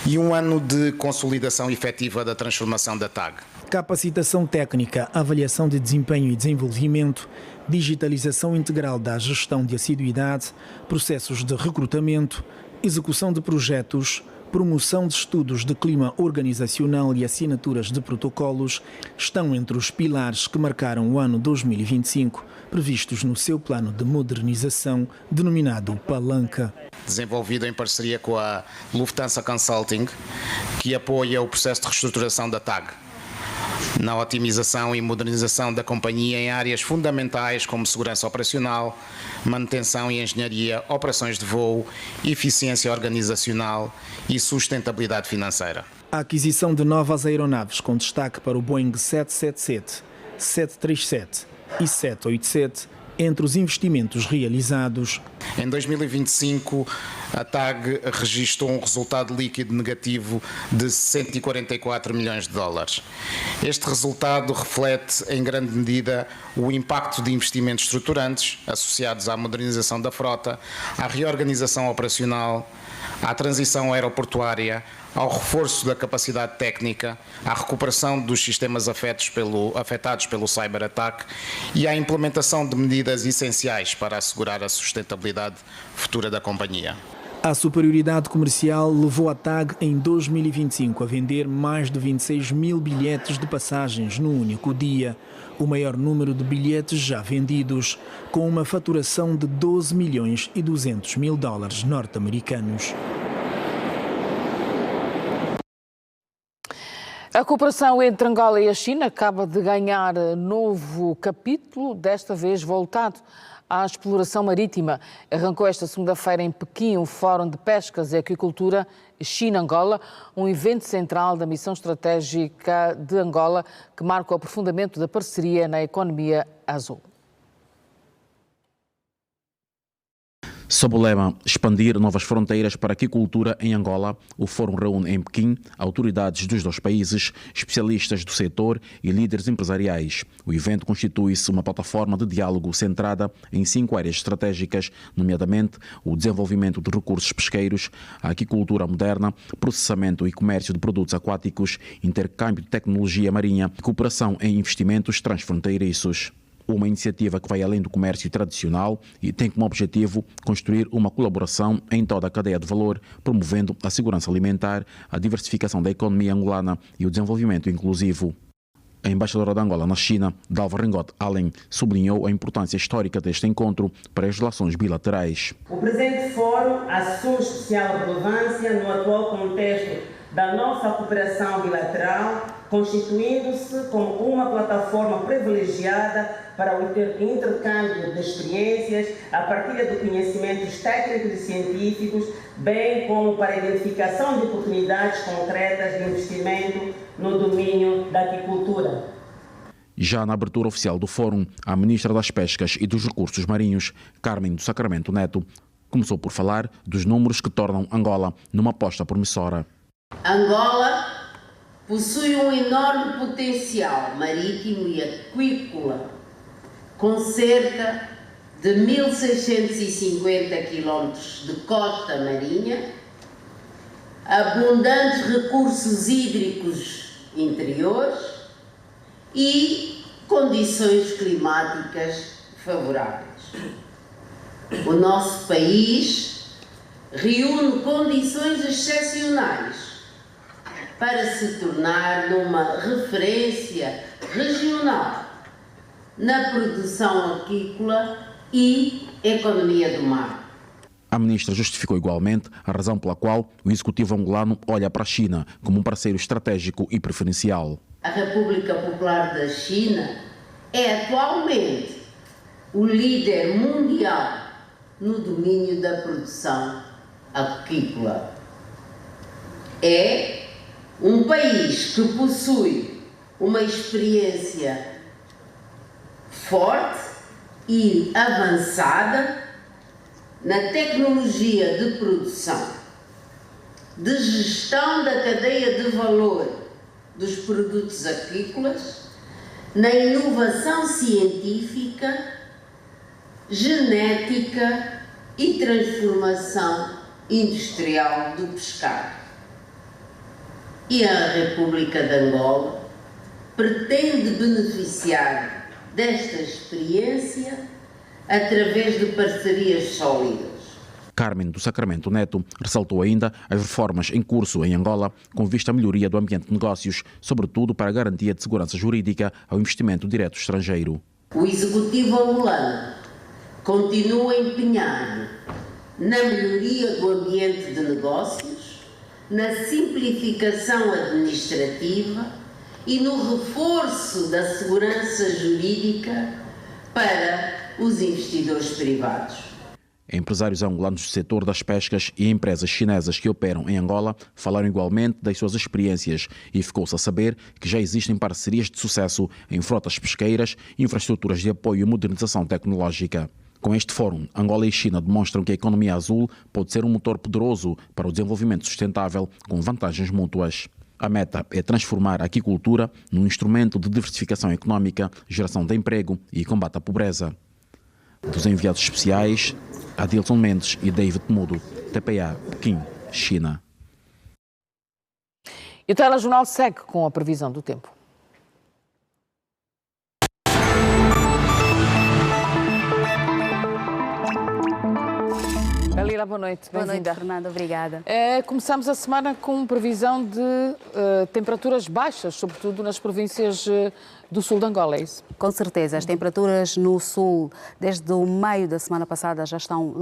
e um ano de consolidação efetiva da transformação da TAG. Capacitação técnica, avaliação de desempenho e desenvolvimento, digitalização integral da gestão de assiduidade, processos de recrutamento, execução de projetos, promoção de estudos de clima organizacional e assinaturas de protocolos estão entre os pilares que marcaram o ano 2025, previstos no seu plano de modernização, denominado Palanca. Desenvolvido em parceria com a Lufthansa Consulting, que apoia o processo de reestruturação da TAG, na otimização e modernização da companhia em áreas fundamentais como segurança operacional, manutenção e engenharia, operações de voo, eficiência organizacional e sustentabilidade financeira. A aquisição de novas aeronaves com destaque para o Boeing 777, 737 e 787 entre os investimentos realizados. Em 2025, a TAG registrou um resultado líquido negativo de 144 milhões de dólares. Este resultado reflete, em grande medida, o impacto de investimentos estruturantes associados à modernização da frota, à reorganização operacional, à transição aeroportuária, ao reforço da capacidade técnica, à recuperação dos sistemas afetados pelo cyberataque e à implementação de medidas essenciais para assegurar a sustentabilidade futura da companhia. A superioridade comercial levou a TAG em 2025 a vender mais de 26 mil bilhetes de passagens num único dia, o maior número de bilhetes já vendidos, com uma faturação de 12 milhões e 200 mil dólares norte-americanos. A cooperação entre Angola e a China acaba de ganhar novo capítulo, desta vez voltado à exploração marítima. Arrancou esta segunda-feira em Pequim o Fórum de Pescas e Aquicultura China-Angola, um evento central da missão estratégica de Angola que marca o aprofundamento da parceria na economia azul. Sob o lema Expandir novas fronteiras para a aquicultura em Angola, o Fórum reúne em Pequim autoridades dos dois países, especialistas do setor e líderes empresariais. O evento constitui-se uma plataforma de diálogo centrada em 5 áreas estratégicas, nomeadamente o desenvolvimento de recursos pesqueiros, a aquicultura moderna, processamento e comércio de produtos aquáticos, intercâmbio de tecnologia marinha e cooperação em investimentos transfronteiriços. Uma iniciativa que vai além do comércio tradicional e tem como objetivo construir uma colaboração em toda a cadeia de valor, promovendo a segurança alimentar, a diversificação da economia angolana e o desenvolvimento inclusivo. A embaixadora de Angola na China, Dalva Ringot Allen, sublinhou a importância histórica deste encontro para as relações bilaterais. O presente fórum assume especial relevância no atual contexto da nossa cooperação bilateral, constituindo-se como uma plataforma privilegiada para o intercâmbio de experiências, a partilha de conhecimentos técnicos e científicos, bem como para a identificação de oportunidades concretas de investimento no domínio da aquicultura. Já na abertura oficial do fórum, a ministra das Pescas e dos Recursos Marinhos, Carmen do Sacramento Neto, começou por falar dos números que tornam Angola numa aposta promissora. Angola possui um enorme potencial marítimo e aquícola, com cerca de 1.650 quilómetros de costa marinha, abundantes recursos hídricos interiores e condições climáticas favoráveis. O nosso país reúne condições excepcionais para se tornar numa referência regional na produção aquícola e economia do mar. A ministra justificou igualmente a razão pela qual o executivo angolano olha para a China como um parceiro estratégico e preferencial. A República Popular da China é atualmente o líder mundial no domínio da produção aquícola. É um país que possui uma experiência forte e avançada na tecnologia de produção, de gestão da cadeia de valor dos produtos aquícolas, na inovação científica, genética e transformação industrial do pescado. E a República de Angola pretende beneficiar desta experiência através de parcerias sólidas. Carmen do Sacramento Neto ressaltou ainda as reformas em curso em Angola com vista à melhoria do ambiente de negócios, sobretudo para a garantia de segurança jurídica ao investimento direto estrangeiro. O Executivo angolano continua empenhado na melhoria do ambiente de negócios, na simplificação administrativa e no reforço da segurança jurídica para os investidores privados. Empresários angolanos do setor das pescas e empresas chinesas que operam em Angola falaram igualmente das suas experiências e ficou-se a saber que já existem parcerias de sucesso em frotas pesqueiras, infraestruturas de apoio e modernização tecnológica. Com este fórum, Angola e China demonstram que a economia azul pode ser um motor poderoso para o desenvolvimento sustentável com vantagens mútuas. A meta é transformar a aquicultura num instrumento de diversificação económica, geração de emprego e combate à pobreza. Dos enviados especiais, Adilson Mendes e David Mudo, TPA, Pequim, China. E o telejornal segue com a previsão do tempo. Dalila, boa noite. Boa noite, Fernanda. Obrigada. Começamos a semana com previsão de temperaturas baixas, sobretudo nas províncias do sul de Angola, é isso? Com certeza. As temperaturas no sul, desde o meio da semana passada, já estão,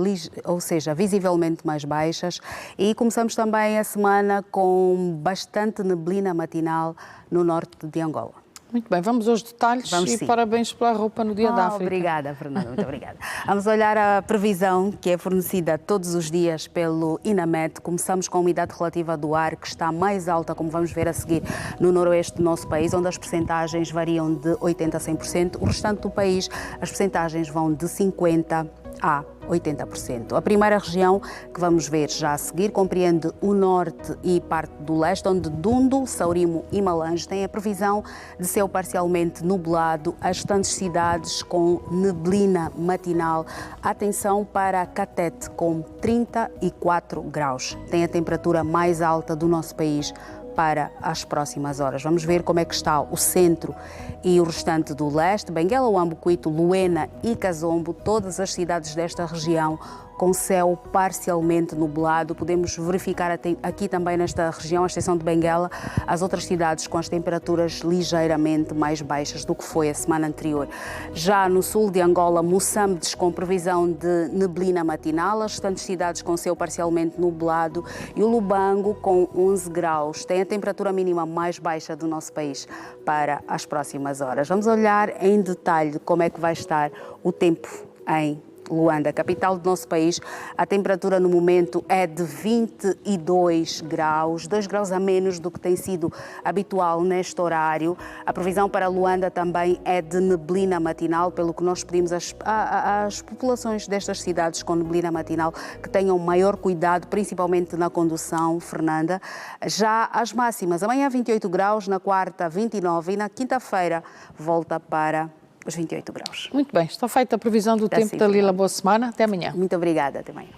visivelmente mais baixas. E começamos também a semana com bastante neblina matinal no norte de Angola. Muito bem, vamos aos detalhes e parabéns pela roupa no Dia da África. Obrigada, Fernanda, muito obrigada. Vamos olhar a previsão que é fornecida todos os dias pelo INAMET. Começamos com a umidade relativa do ar, que está mais alta, como vamos ver a seguir, no noroeste do nosso país, onde as percentagens variam de 80% a 100%. O restante do país, as percentagens vão de 50% a 80%. A primeira região que vamos ver já a seguir compreende o norte e parte do leste, onde Dundo, Saurimo e Malange têm a previsão de céu parcialmente nublado, as restantes cidades com neblina matinal. Atenção para Catete, com 34 graus. Tem a temperatura mais alta do nosso país para as próximas horas. Vamos ver como é que está o centro e o restante do leste. Benguela, Huambo, Cuito, Luena e Kazombo, todas as cidades desta região com céu parcialmente nublado. Podemos verificar aqui também nesta região, à exceção de Benguela, as outras cidades com as temperaturas ligeiramente mais baixas do que foi a semana anterior. Já no sul de Angola, Moçambique com previsão de neblina matinal, as restantes cidades com céu parcialmente nublado e o Lubango com 11 graus. Tem a temperatura mínima mais baixa do nosso país para as próximas horas. Vamos olhar em detalhe como é que vai estar o tempo em Luanda, capital do nosso país. A temperatura no momento é de 22 graus, 2 graus a menos do que tem sido habitual neste horário. A previsão para Luanda também é de neblina matinal, pelo que nós pedimos às populações destas cidades com neblina matinal que tenham maior cuidado, principalmente na condução, Fernanda. Já as máximas, amanhã 28 graus, na quarta 29 e na quinta-feira volta para os 28 graus. Muito bem, está feita a previsão do tempo da Lila. Boa semana, até amanhã. Muito obrigada, até amanhã.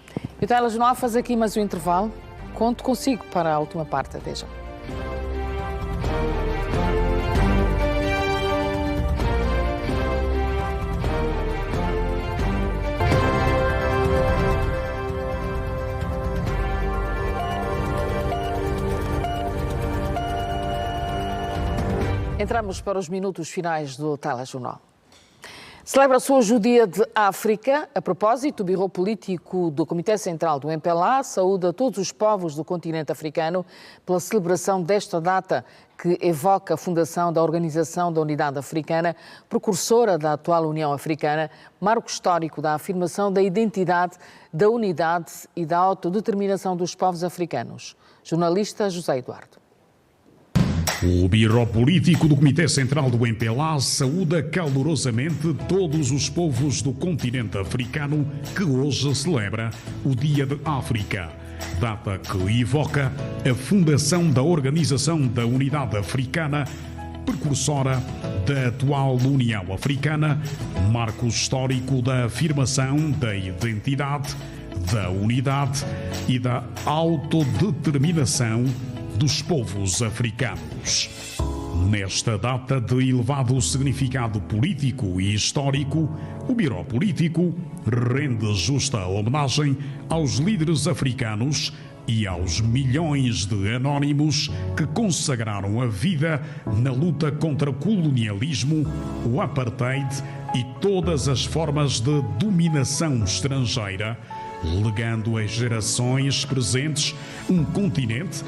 E o telejornal faz aqui mais um intervalo. Conto consigo para a última parte, até já. Entramos para os minutos finais do telejornal. Celebra-se hoje o Dia de África. A propósito, o Biro Político do Comitê Central do MPLA saúda todos os povos do continente africano pela celebração desta data que evoca a fundação da Organização da Unidade Africana, precursora da atual União Africana, marco histórico da afirmação da identidade, da unidade e da autodeterminação dos povos africanos. Jornalista José Eduardo. O Biro Político do Comitê Central do MPLA saúda calorosamente todos os povos do continente africano que hoje celebra o Dia de África, data que evoca a fundação da Organização da Unidade Africana, precursora da atual União Africana, marco histórico da afirmação da identidade, da unidade e da autodeterminação dos povos africanos. Nesta data de elevado significado político e histórico, o Biro Político rende justa homenagem aos líderes africanos e aos milhões de anónimos que consagraram a vida na luta contra o colonialismo, o apartheid e todas as formas de dominação estrangeira, legando às gerações presentes um continente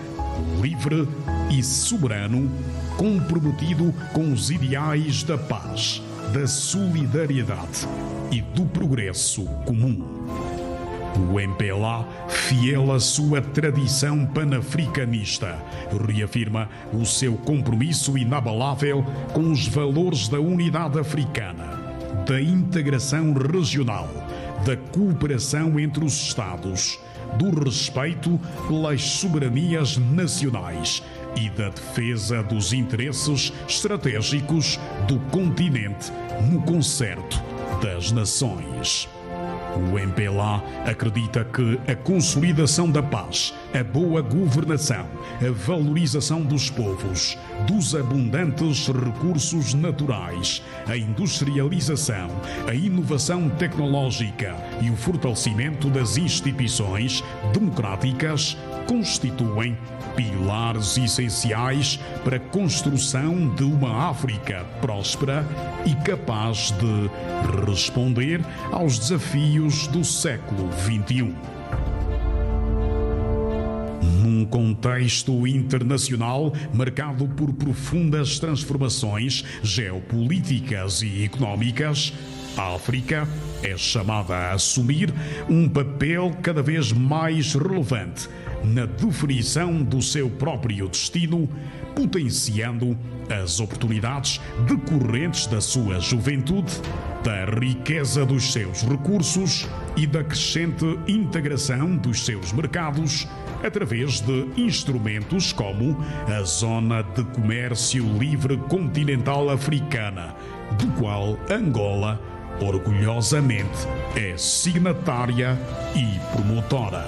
livre e soberano, comprometido com os ideais da paz, da solidariedade e do progresso comum. O MPLA, fiel à sua tradição panafricanista, reafirma o seu compromisso inabalável com os valores da unidade africana, da integração regional, da cooperação entre os Estados, do respeito pelas soberanias nacionais e da defesa dos interesses estratégicos do continente no concerto das nações. O MPLA acredita que a consolidação da paz, a boa governação, a valorização dos povos, dos abundantes recursos naturais, a industrialização, a inovação tecnológica e o fortalecimento das instituições democráticas constituem pilares essenciais para a construção de uma África próspera e capaz de responder aos desafios do século XXI. Num contexto internacional marcado por profundas transformações geopolíticas e económicas, a África é chamada a assumir um papel cada vez mais relevante na definição do seu próprio destino, potenciando as oportunidades decorrentes da sua juventude, da riqueza dos seus recursos e da crescente integração dos seus mercados através de instrumentos como a Zona de Comércio Livre Continental Africana, do qual Angola orgulhosamente é signatária e promotora.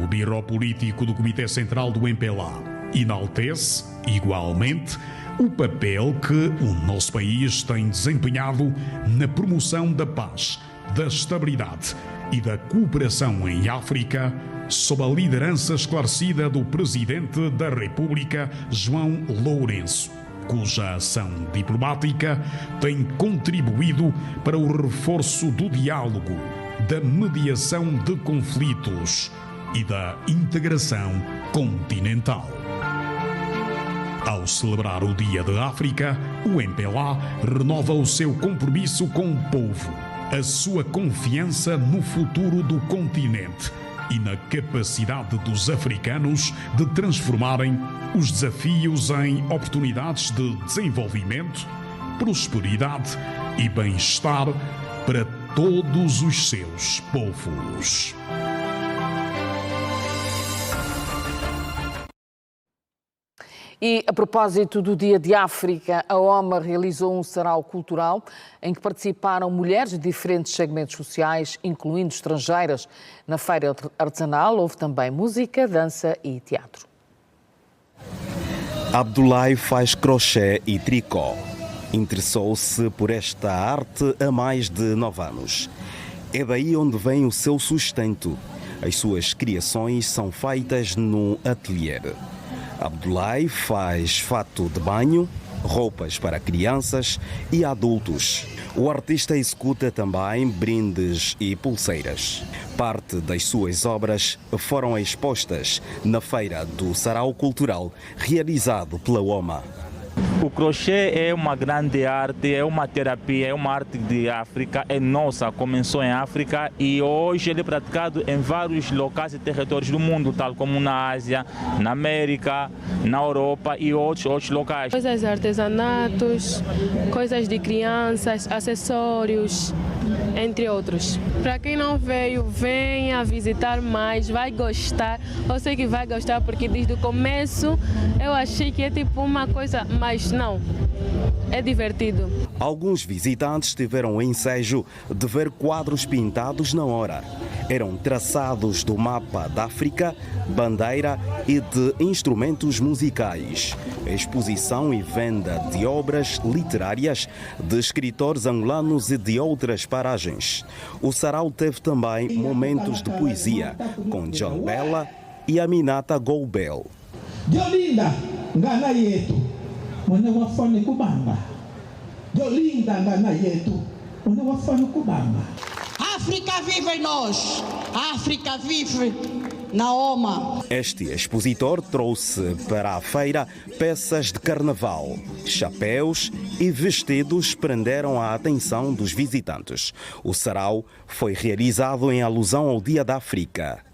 O Biro Político do Comitê Central do MPLA enaltece, igualmente, o papel que o nosso país tem desempenhado na promoção da paz, da estabilidade e da cooperação em África, sob a liderança esclarecida do Presidente da República, João Lourenço, cuja ação diplomática tem contribuído para o reforço do diálogo, da mediação de conflitos e da integração continental. Ao celebrar o Dia da África, o MPLA renova o seu compromisso com o povo, a sua confiança no futuro do continente e na capacidade dos africanos de transformarem os desafios em oportunidades de desenvolvimento, prosperidade e bem-estar para todos os seus povos. E, a propósito do Dia de África, a OMA realizou um sarau cultural em que participaram mulheres de diferentes segmentos sociais, incluindo estrangeiras. Na feira artesanal houve também música, dança e teatro. Abdoulaye faz crochê e tricô. Interessou-se por esta arte há mais de 9 anos. É daí onde vem o seu sustento. As suas criações são feitas no ateliê. Abdoulaye faz fato de banho, roupas para crianças e adultos. O artista executa também brindes e pulseiras. Parte das suas obras foram expostas na feira do Sarau Cultural, realizado pela OMA. O crochê é uma grande arte, é uma terapia, é uma arte de África, é nossa, começou em África e hoje ele é praticado em vários locais e territórios do mundo, tal como na Ásia, na América, na Europa e outros locais. Coisas artesanatos, coisas de crianças, acessórios, entre outros. Para quem não veio, venha visitar mais, vai gostar. Eu sei que vai gostar porque desde o começo eu achei que é tipo uma coisa, mas não, é divertido. Alguns visitantes tiveram o ensejo de ver quadros pintados na hora. Eram traçados do mapa da África, bandeira e de instrumentos musicais. Exposição e venda de obras literárias de escritores angolanos e de outras paragens. O sarau teve também momentos de poesia com John Bella e Aminata Goubel. Jolinda, ngana yetu, mwana wafane kubamba. Jolinda, ngana yetu, mwana wafane kubamba. África vive em nós, a África vive na OMA. Este expositor trouxe para a feira peças de carnaval, chapéus e vestidos prenderam a atenção dos visitantes. O sarau foi realizado em alusão ao Dia da África.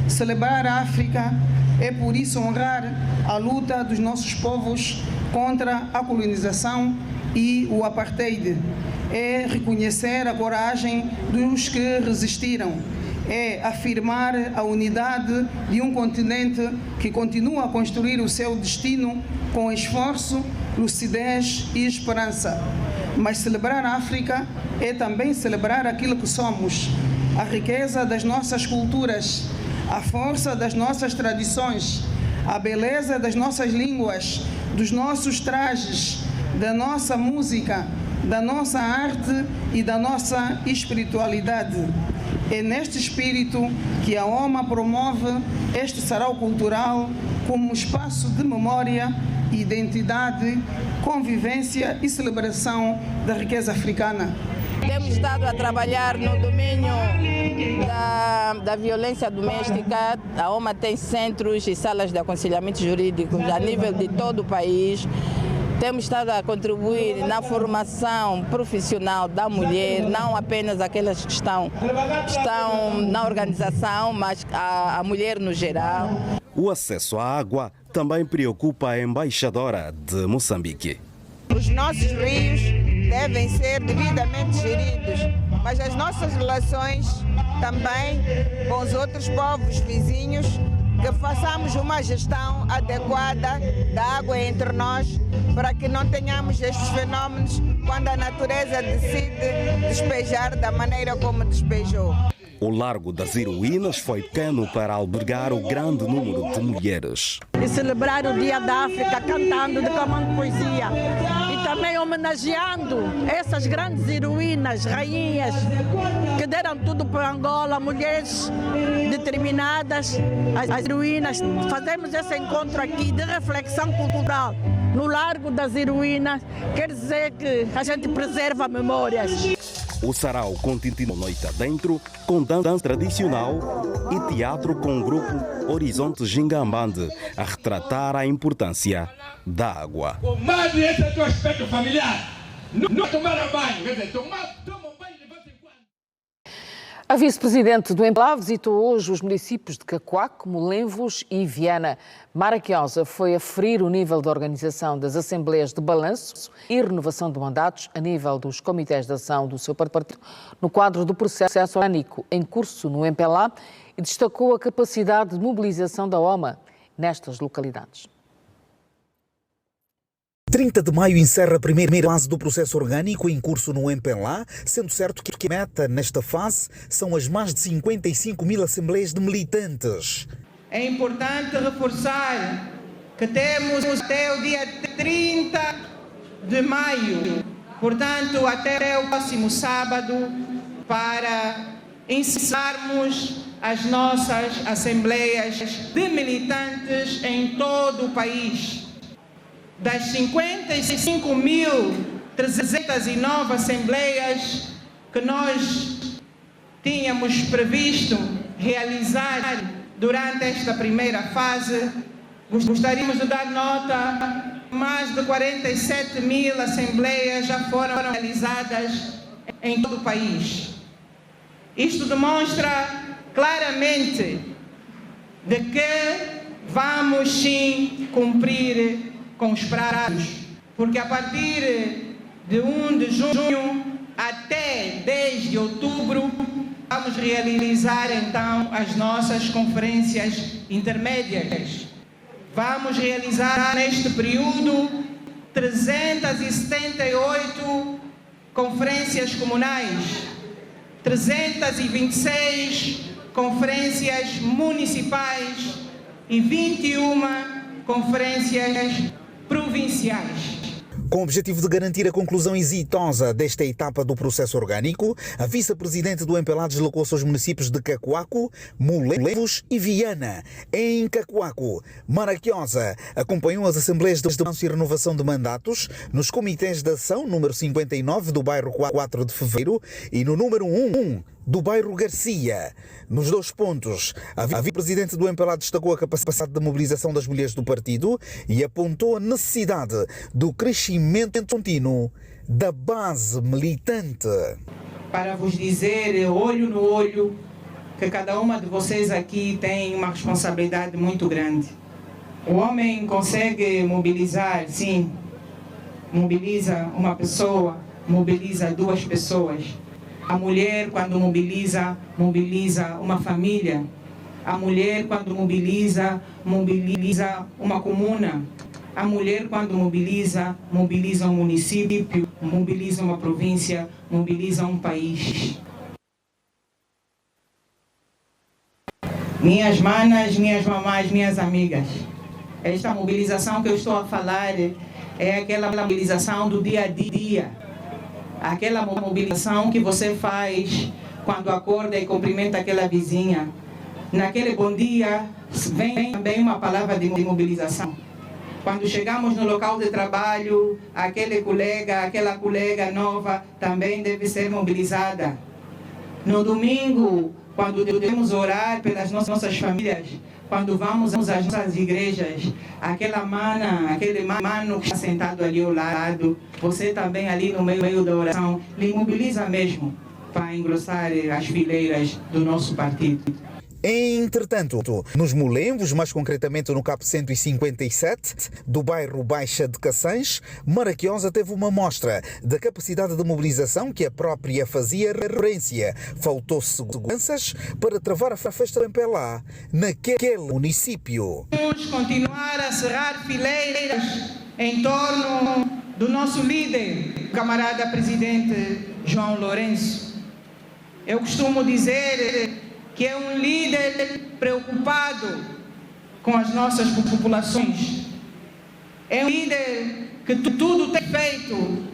Celebrar a África é, por isso, honrar a luta dos nossos povos contra a colonização e o apartheid. É reconhecer a coragem dos que resistiram. É afirmar a unidade de um continente que continua a construir o seu destino com esforço, lucidez e esperança. Mas celebrar a África é também celebrar aquilo que somos, a riqueza das nossas culturas, a força das nossas tradições, a beleza das nossas línguas, dos nossos trajes, da nossa música, da nossa arte e da nossa espiritualidade. É neste espírito que a OMA promove este sarau cultural como espaço de memória, identidade, convivência e celebração da riqueza africana. Temos estado a trabalhar no domínio da violência doméstica. A OMA tem centros e salas de aconselhamento jurídico a nível de todo o país. Temos estado a contribuir na formação profissional da mulher, não apenas aquelas que estão na organização, mas a mulher no geral. O acesso à água também preocupa a embaixadora de Moçambique. Os nossos rios devem ser devidamente geridos, mas as nossas relações também com os outros povos vizinhos, que façamos uma gestão adequada da água entre nós, para que não tenhamos estes fenómenos quando a natureza decide despejar da maneira como despejou. O Largo das Heroínas foi pequeno para albergar o grande número de mulheres. E celebrar o Dia da África cantando, declamando poesia e também homenageando essas grandes heroínas, rainhas que deram tudo para Angola, mulheres determinadas, as heroínas. Fazemos esse encontro aqui de reflexão cultural no Largo das Heroínas, quer dizer que a gente preserva memórias. O sarau continua noite adentro com dança tradicional e teatro com o grupo Horizonte Gingambande a retratar a importância da água. Comadre, esse é o teu aspecto familiar. Não tomar banho, quer dizer, toma banho de vez em quando. A vice-presidente do MPLA visitou hoje os municípios de Cacoaco, Molenvos e Viana. Mara Quiosa foi aferir o nível de organização das assembleias de balanço e renovação de mandatos a nível dos comitês de ação do seu partido no quadro do processo orgânico em curso no MPLA e destacou a capacidade de mobilização da OMA nestas localidades. 30 de maio encerra a primeira fase do processo orgânico em curso no MPLA, sendo certo que a meta nesta fase são as mais de 55 mil assembleias de militantes. É importante reforçar que temos até o dia 30 de maio, portanto até o próximo sábado, para encerrarmos as nossas assembleias de militantes em todo o país. Das 55.309 assembleias que nós tínhamos previsto realizar durante esta primeira fase, gostaríamos de dar nota, mais de 47 mil assembleias já foram realizadas em todo o país. Isto demonstra claramente de que vamos sim cumprir com os prazos, porque a partir de 1 de junho até 10 de outubro vamos realizar então as nossas conferências intermédias. Vamos realizar neste período 378 conferências comunais, 326 conferências municipais e 21 conferências provinciais. Com o objetivo de garantir a conclusão exitosa desta etapa do processo orgânico, a vice-presidente do MPLA deslocou-se aos municípios de Cacoaco, Molenvos e Viana. Em Cacoaco, Mara Quiosa acompanhou as assembleias de balanço e renovação de mandatos nos comitês de ação número 59 do bairro 4 de Fevereiro e no número 1 do bairro Garcia. Nos dois pontos, a vice-presidente do MPLA destacou a capacidade de mobilização das mulheres do partido e apontou a necessidade do crescimento contínuo da base militante. Para vos dizer, olho no olho, que cada uma de vocês aqui tem uma responsabilidade muito grande. O homem consegue mobilizar, sim, mobiliza uma pessoa, mobiliza duas pessoas. A mulher, quando mobiliza, mobiliza uma família. A mulher, quando mobiliza, mobiliza uma comuna. A mulher, quando mobiliza, mobiliza um município, mobiliza uma província, mobiliza um país. Minhas manas, minhas mamães, minhas amigas, esta mobilização que eu estou a falar é aquela mobilização do dia a dia. Aquela mobilização que você faz quando acorda e cumprimenta aquela vizinha. Naquele bom dia, vem também uma palavra de mobilização. Quando chegamos no local de trabalho, aquele colega, aquela colega nova também deve ser mobilizada. No domingo, quando devemos orar pelas nossas famílias, quando vamos às nossas igrejas, aquela mana, aquele mano que está sentado ali ao lado, você também ali no meio da oração, lhe mobiliza mesmo para engrossar as fileiras do nosso partido. Entretanto, nos Mulembos, mais concretamente no CAP 157, do bairro Baixa de Caçães, Maraquiosa teve uma mostra da capacidade de mobilização que a própria fazia referência. Faltou seguranças para travar a festa do MPLA naquele município. Vamos continuar a cerrar fileiras em torno do nosso líder, o camarada presidente João Lourenço. Eu costumo dizer que é um líder preocupado com as nossas populações. É um líder que tudo tem feito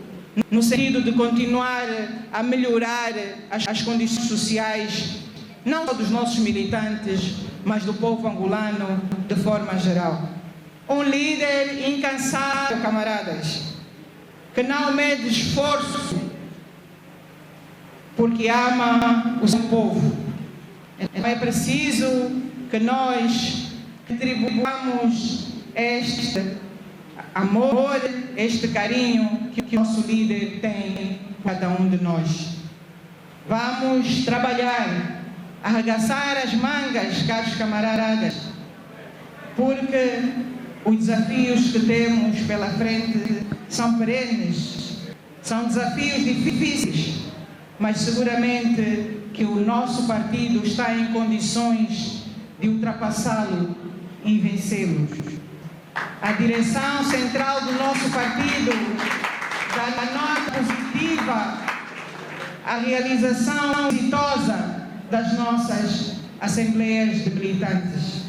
no sentido de continuar a melhorar as condições sociais, não só dos nossos militantes, mas do povo angolano de forma geral. Um líder incansável, camaradas, que não mede esforço porque ama o seu povo. É preciso que nós retribuamos este amor, este carinho que o nosso líder tem por cada um de nós. Vamos trabalhar, arregaçar as mangas, caros camaradas, porque os desafios que temos pela frente são perenes, são desafios difíceis, mas seguramente que o nosso partido está em condições de ultrapassá-lo e vencê-lo. A direção central do nosso partido dá nota positiva à realização exitosa das nossas assembleias de militantes.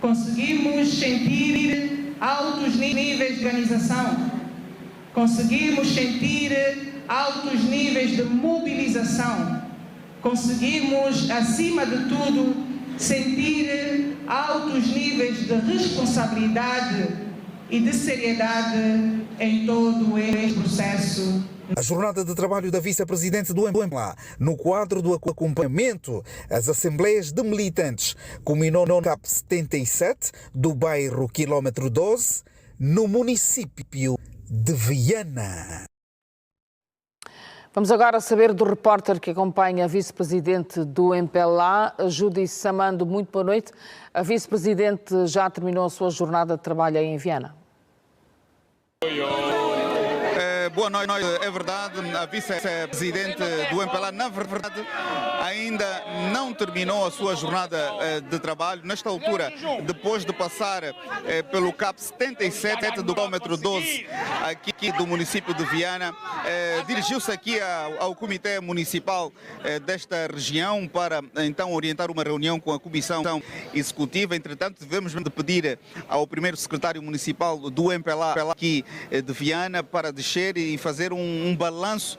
Conseguimos sentir altos níveis de organização, conseguimos sentir altos níveis de mobilização, conseguimos, acima de tudo, sentir altos níveis de responsabilidade e de seriedade em todo este processo. A jornada de trabalho da vice-presidente do MPLA, no quadro do acompanhamento às assembleias de militantes, culminou no CAP 77 do bairro Quilômetro 12, no município de Viana. Vamos agora saber do repórter que acompanha a vice-presidente do MPLA, Judy Samando. Muito boa noite. A vice-presidente já terminou a sua jornada de trabalho aí em Viana? Boa noite, é verdade, a vice-presidente do MPLA, na verdade, ainda não terminou a sua jornada de trabalho. Nesta altura, depois de passar pelo CAP 77 do quilômetro 12, aqui do município de Viana, dirigiu-se aqui ao Comitê Municipal desta região para então orientar uma reunião com a Comissão Executiva. Entretanto, tivemos de pedir ao primeiro secretário municipal do MPLA aqui de Viana para descer e fazer um balanço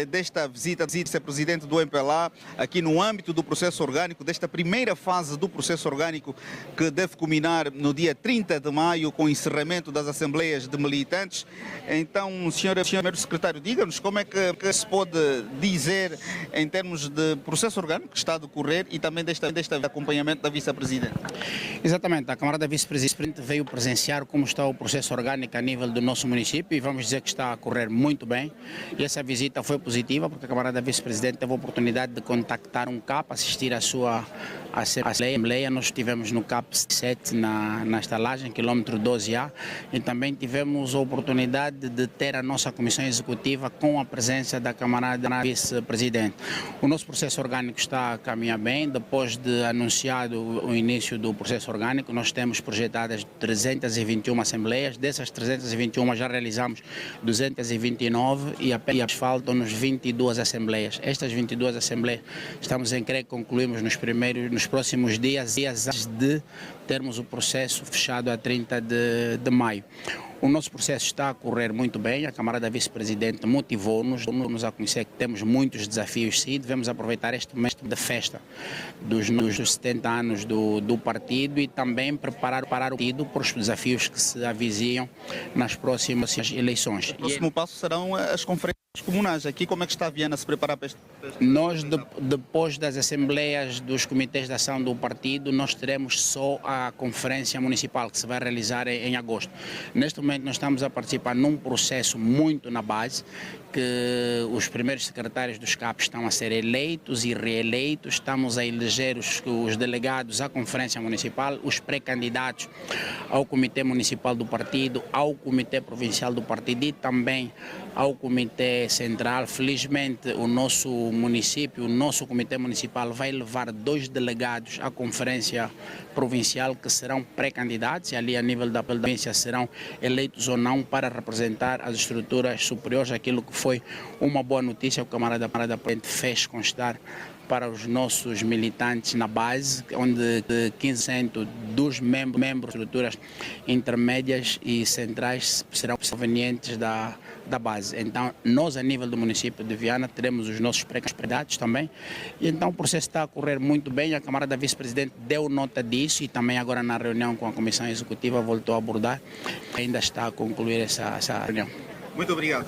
desta visita do vice-presidente do MPLA aqui no âmbito do processo orgânico, desta primeira fase do processo orgânico que deve culminar no dia 30 de maio com o encerramento das assembleias de militantes. Então, senhor secretário, diga-nos como é que se pode dizer em termos de processo orgânico que está a decorrer e também deste acompanhamento da vice-presidente. Exatamente, a camarada vice-presidente veio presenciar como está o processo orgânico a nível do nosso município e vamos dizer que está a correr muito bem e essa visita foi positiva porque a camarada vice-presidente teve a oportunidade de contactar um CAP, assistir à sua assembleia. Nós estivemos no CAP 7 na estalagem, quilômetro 12A, e também tivemos a oportunidade de ter a nossa comissão executiva com a presença da camarada vice-presidente. O nosso processo orgânico está a caminhar bem. Depois de anunciado o início do processo orgânico, nós temos projetadas 321 assembleias. Dessas 321 já realizamos 229 e apenas faltam-nos 22 assembleias. Estas 22 assembleias estamos em crer que concluímos nos próximos dias antes de termos o processo fechado a 30 de maio. O nosso processo está a correr muito bem, a camarada vice-presidente motivou-nos a conhecer que temos muitos desafios sim, devemos aproveitar este mês de festa dos 70 anos do partido e também preparar o partido para os desafios que se avizinham nas próximas eleições. O próximo passo serão as conferências comunais. Aqui como é que está a Viana a se preparar para este? Nós, depois das assembleias dos comitês de ação do partido, nós teremos só a conferência municipal que se vai realizar em agosto. Neste momento nós estamos a participar num processo muito na base, que os primeiros secretários dos CAP estão a ser eleitos e reeleitos, estamos a eleger os delegados à conferência municipal, os pré-candidatos ao comitê municipal do partido, ao comitê provincial do partido e também ao comitê central. Felizmente o nosso município, o nosso comitê municipal vai levar 2 delegados à conferência provincial que serão pré-candidatos e ali a nível da província serão eleitos ou não para representar as estruturas superiores, aquilo que foi uma boa notícia que o camarada presidente fez constar para os nossos militantes na base, onde 15% dos membros de estruturas intermédias e centrais serão provenientes da base. Então, nós a nível do município de Viana teremos os nossos pré-candidatos também, e então o processo está a correr muito bem, a camarada vice-presidente deu nota disso e também agora na reunião com a comissão executiva voltou a abordar, ainda está a concluir essa reunião. Muito obrigado.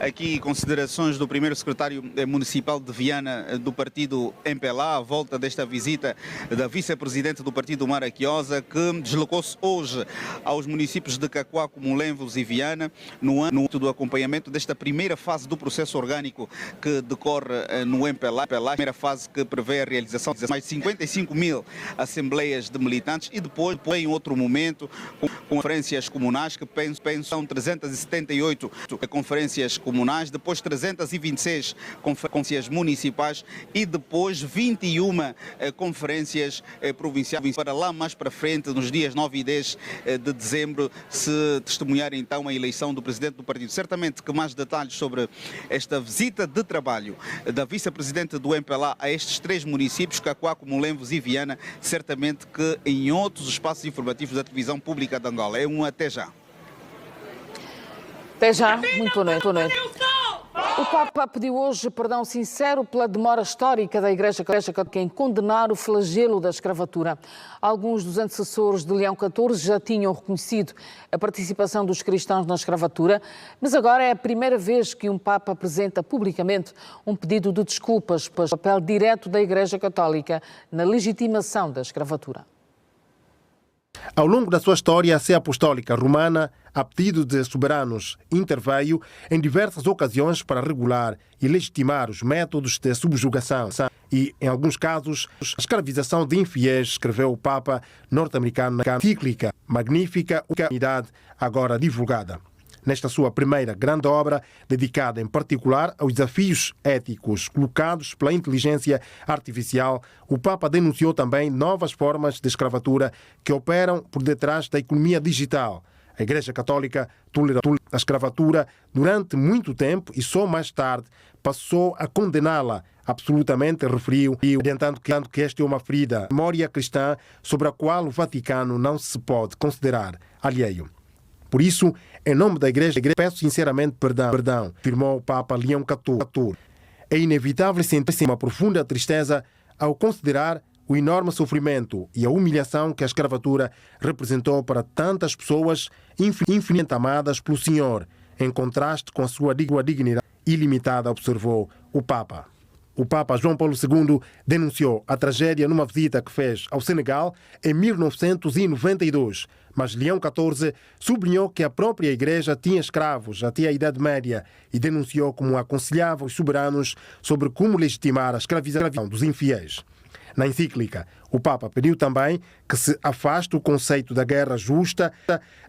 Aqui considerações do primeiro secretário municipal de Viana do partido MPLA, à volta desta visita da vice-presidente do partido Maraquiosa, que deslocou-se hoje aos municípios de Cacoaco, Molenvos e Viana, no âmbito do acompanhamento desta primeira fase do processo orgânico que decorre no MPLA. A primeira fase que prevê a realização de mais de 55 mil assembleias de militantes e depois, em outro momento, com conferências comunais que pensam 378 conferências comunais, depois 326 conferências municipais e depois 21 conferências provinciais para lá mais para frente, nos dias 9 e 10 de dezembro, se testemunhar então a eleição do presidente do partido. Certamente que mais detalhes sobre esta visita de trabalho da vice-presidente do MPLA a estes 3 municípios, Cacoaco, Molenvos e Viana, certamente que em outros espaços informativos da televisão pública de Angola. É um até já. Até já, muito boa noite. O Papa pediu hoje perdão sincero pela demora histórica da Igreja Católica em condenar o flagelo da escravatura. Alguns dos antecessores de Leão XIV já tinham reconhecido a participação dos cristãos na escravatura, mas agora é a primeira vez que um Papa apresenta publicamente um pedido de desculpas pelo papel direto da Igreja Católica na legitimação da escravatura. Ao longo da sua história, a Sé Apostólica Romana, a pedido de soberanos, interveio em diversas ocasiões para regular e legitimar os métodos de subjugação e, em alguns casos, a escravização de infiéis, escreveu o Papa norte-americano na encíclica Magnífica Unidade, agora divulgada. Nesta sua primeira grande obra, dedicada em particular aos desafios éticos colocados pela inteligência artificial, o Papa denunciou também novas formas de escravatura que operam por detrás da economia digital. A Igreja Católica tolerou a escravatura durante muito tempo e só mais tarde passou a condená-la absolutamente, referiu, orientando que esta é uma ferida memória cristã sobre a qual o Vaticano não se pode considerar alheio. Por isso, em nome da Igreja, peço sinceramente perdão, afirmou o Papa Leão XIV. É inevitável sentir uma profunda tristeza ao considerar o enorme sofrimento e a humilhação que a escravatura representou para tantas pessoas infinitamente amadas pelo Senhor, em contraste com a sua dignidade ilimitada, observou o Papa. O Papa João Paulo II denunciou a tragédia numa visita que fez ao Senegal em 1992. Mas Leão XIV sublinhou que a própria Igreja tinha escravos até a Idade Média e denunciou como aconselhava os soberanos sobre como legitimar a escravização dos infiéis. Na encíclica, o Papa pediu também que se afaste o conceito da guerra justa,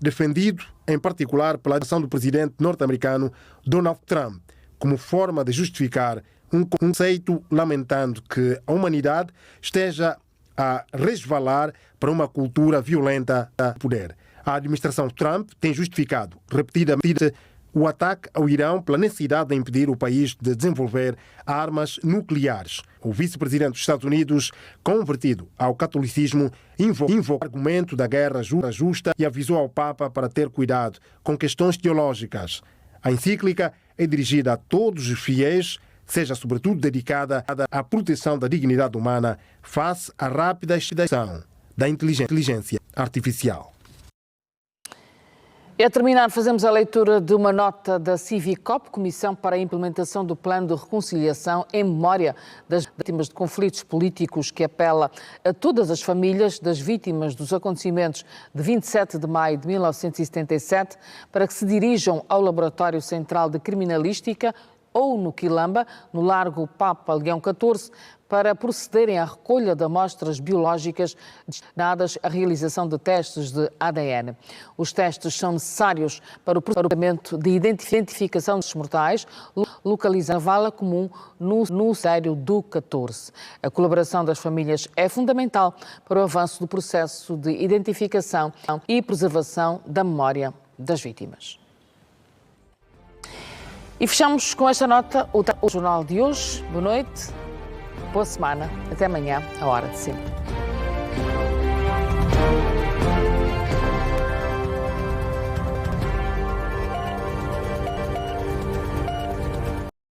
defendido em particular pela ação do presidente norte-americano Donald Trump, como forma de justificar um conceito, lamentando que a humanidade esteja a resvalar para uma cultura violenta do poder. A administração Trump tem justificado repetidamente o ataque ao Irão pela necessidade de impedir o país de desenvolver armas nucleares. O vice-presidente dos Estados Unidos, convertido ao catolicismo, invocou o argumento da guerra justa e avisou ao Papa para ter cuidado com questões teológicas. A encíclica é dirigida a todos os fiéis, seja sobretudo dedicada à proteção da dignidade humana face à rápida extinção da inteligência artificial. E a terminar, fazemos a leitura de uma nota da Civicop, Comissão para a Implementação do Plano de Reconciliação em Memória das Vítimas de Conflitos Políticos, que apela a todas as famílias das vítimas dos acontecimentos de 27 de maio de 1977 para que se dirijam ao Laboratório Central de Criminalística ou no Quilamba, no Largo Papa Leão XIV, para procederem à recolha de amostras biológicas destinadas à realização de testes de ADN. Os testes são necessários para o procedimento de identificação dos mortais, localizando a vala comum no sério do 14. A colaboração das famílias é fundamental para o avanço do processo de identificação e preservação da memória das vítimas. E fechamos com esta nota o jornal de hoje. Boa noite, boa semana, até amanhã, a hora de sempre.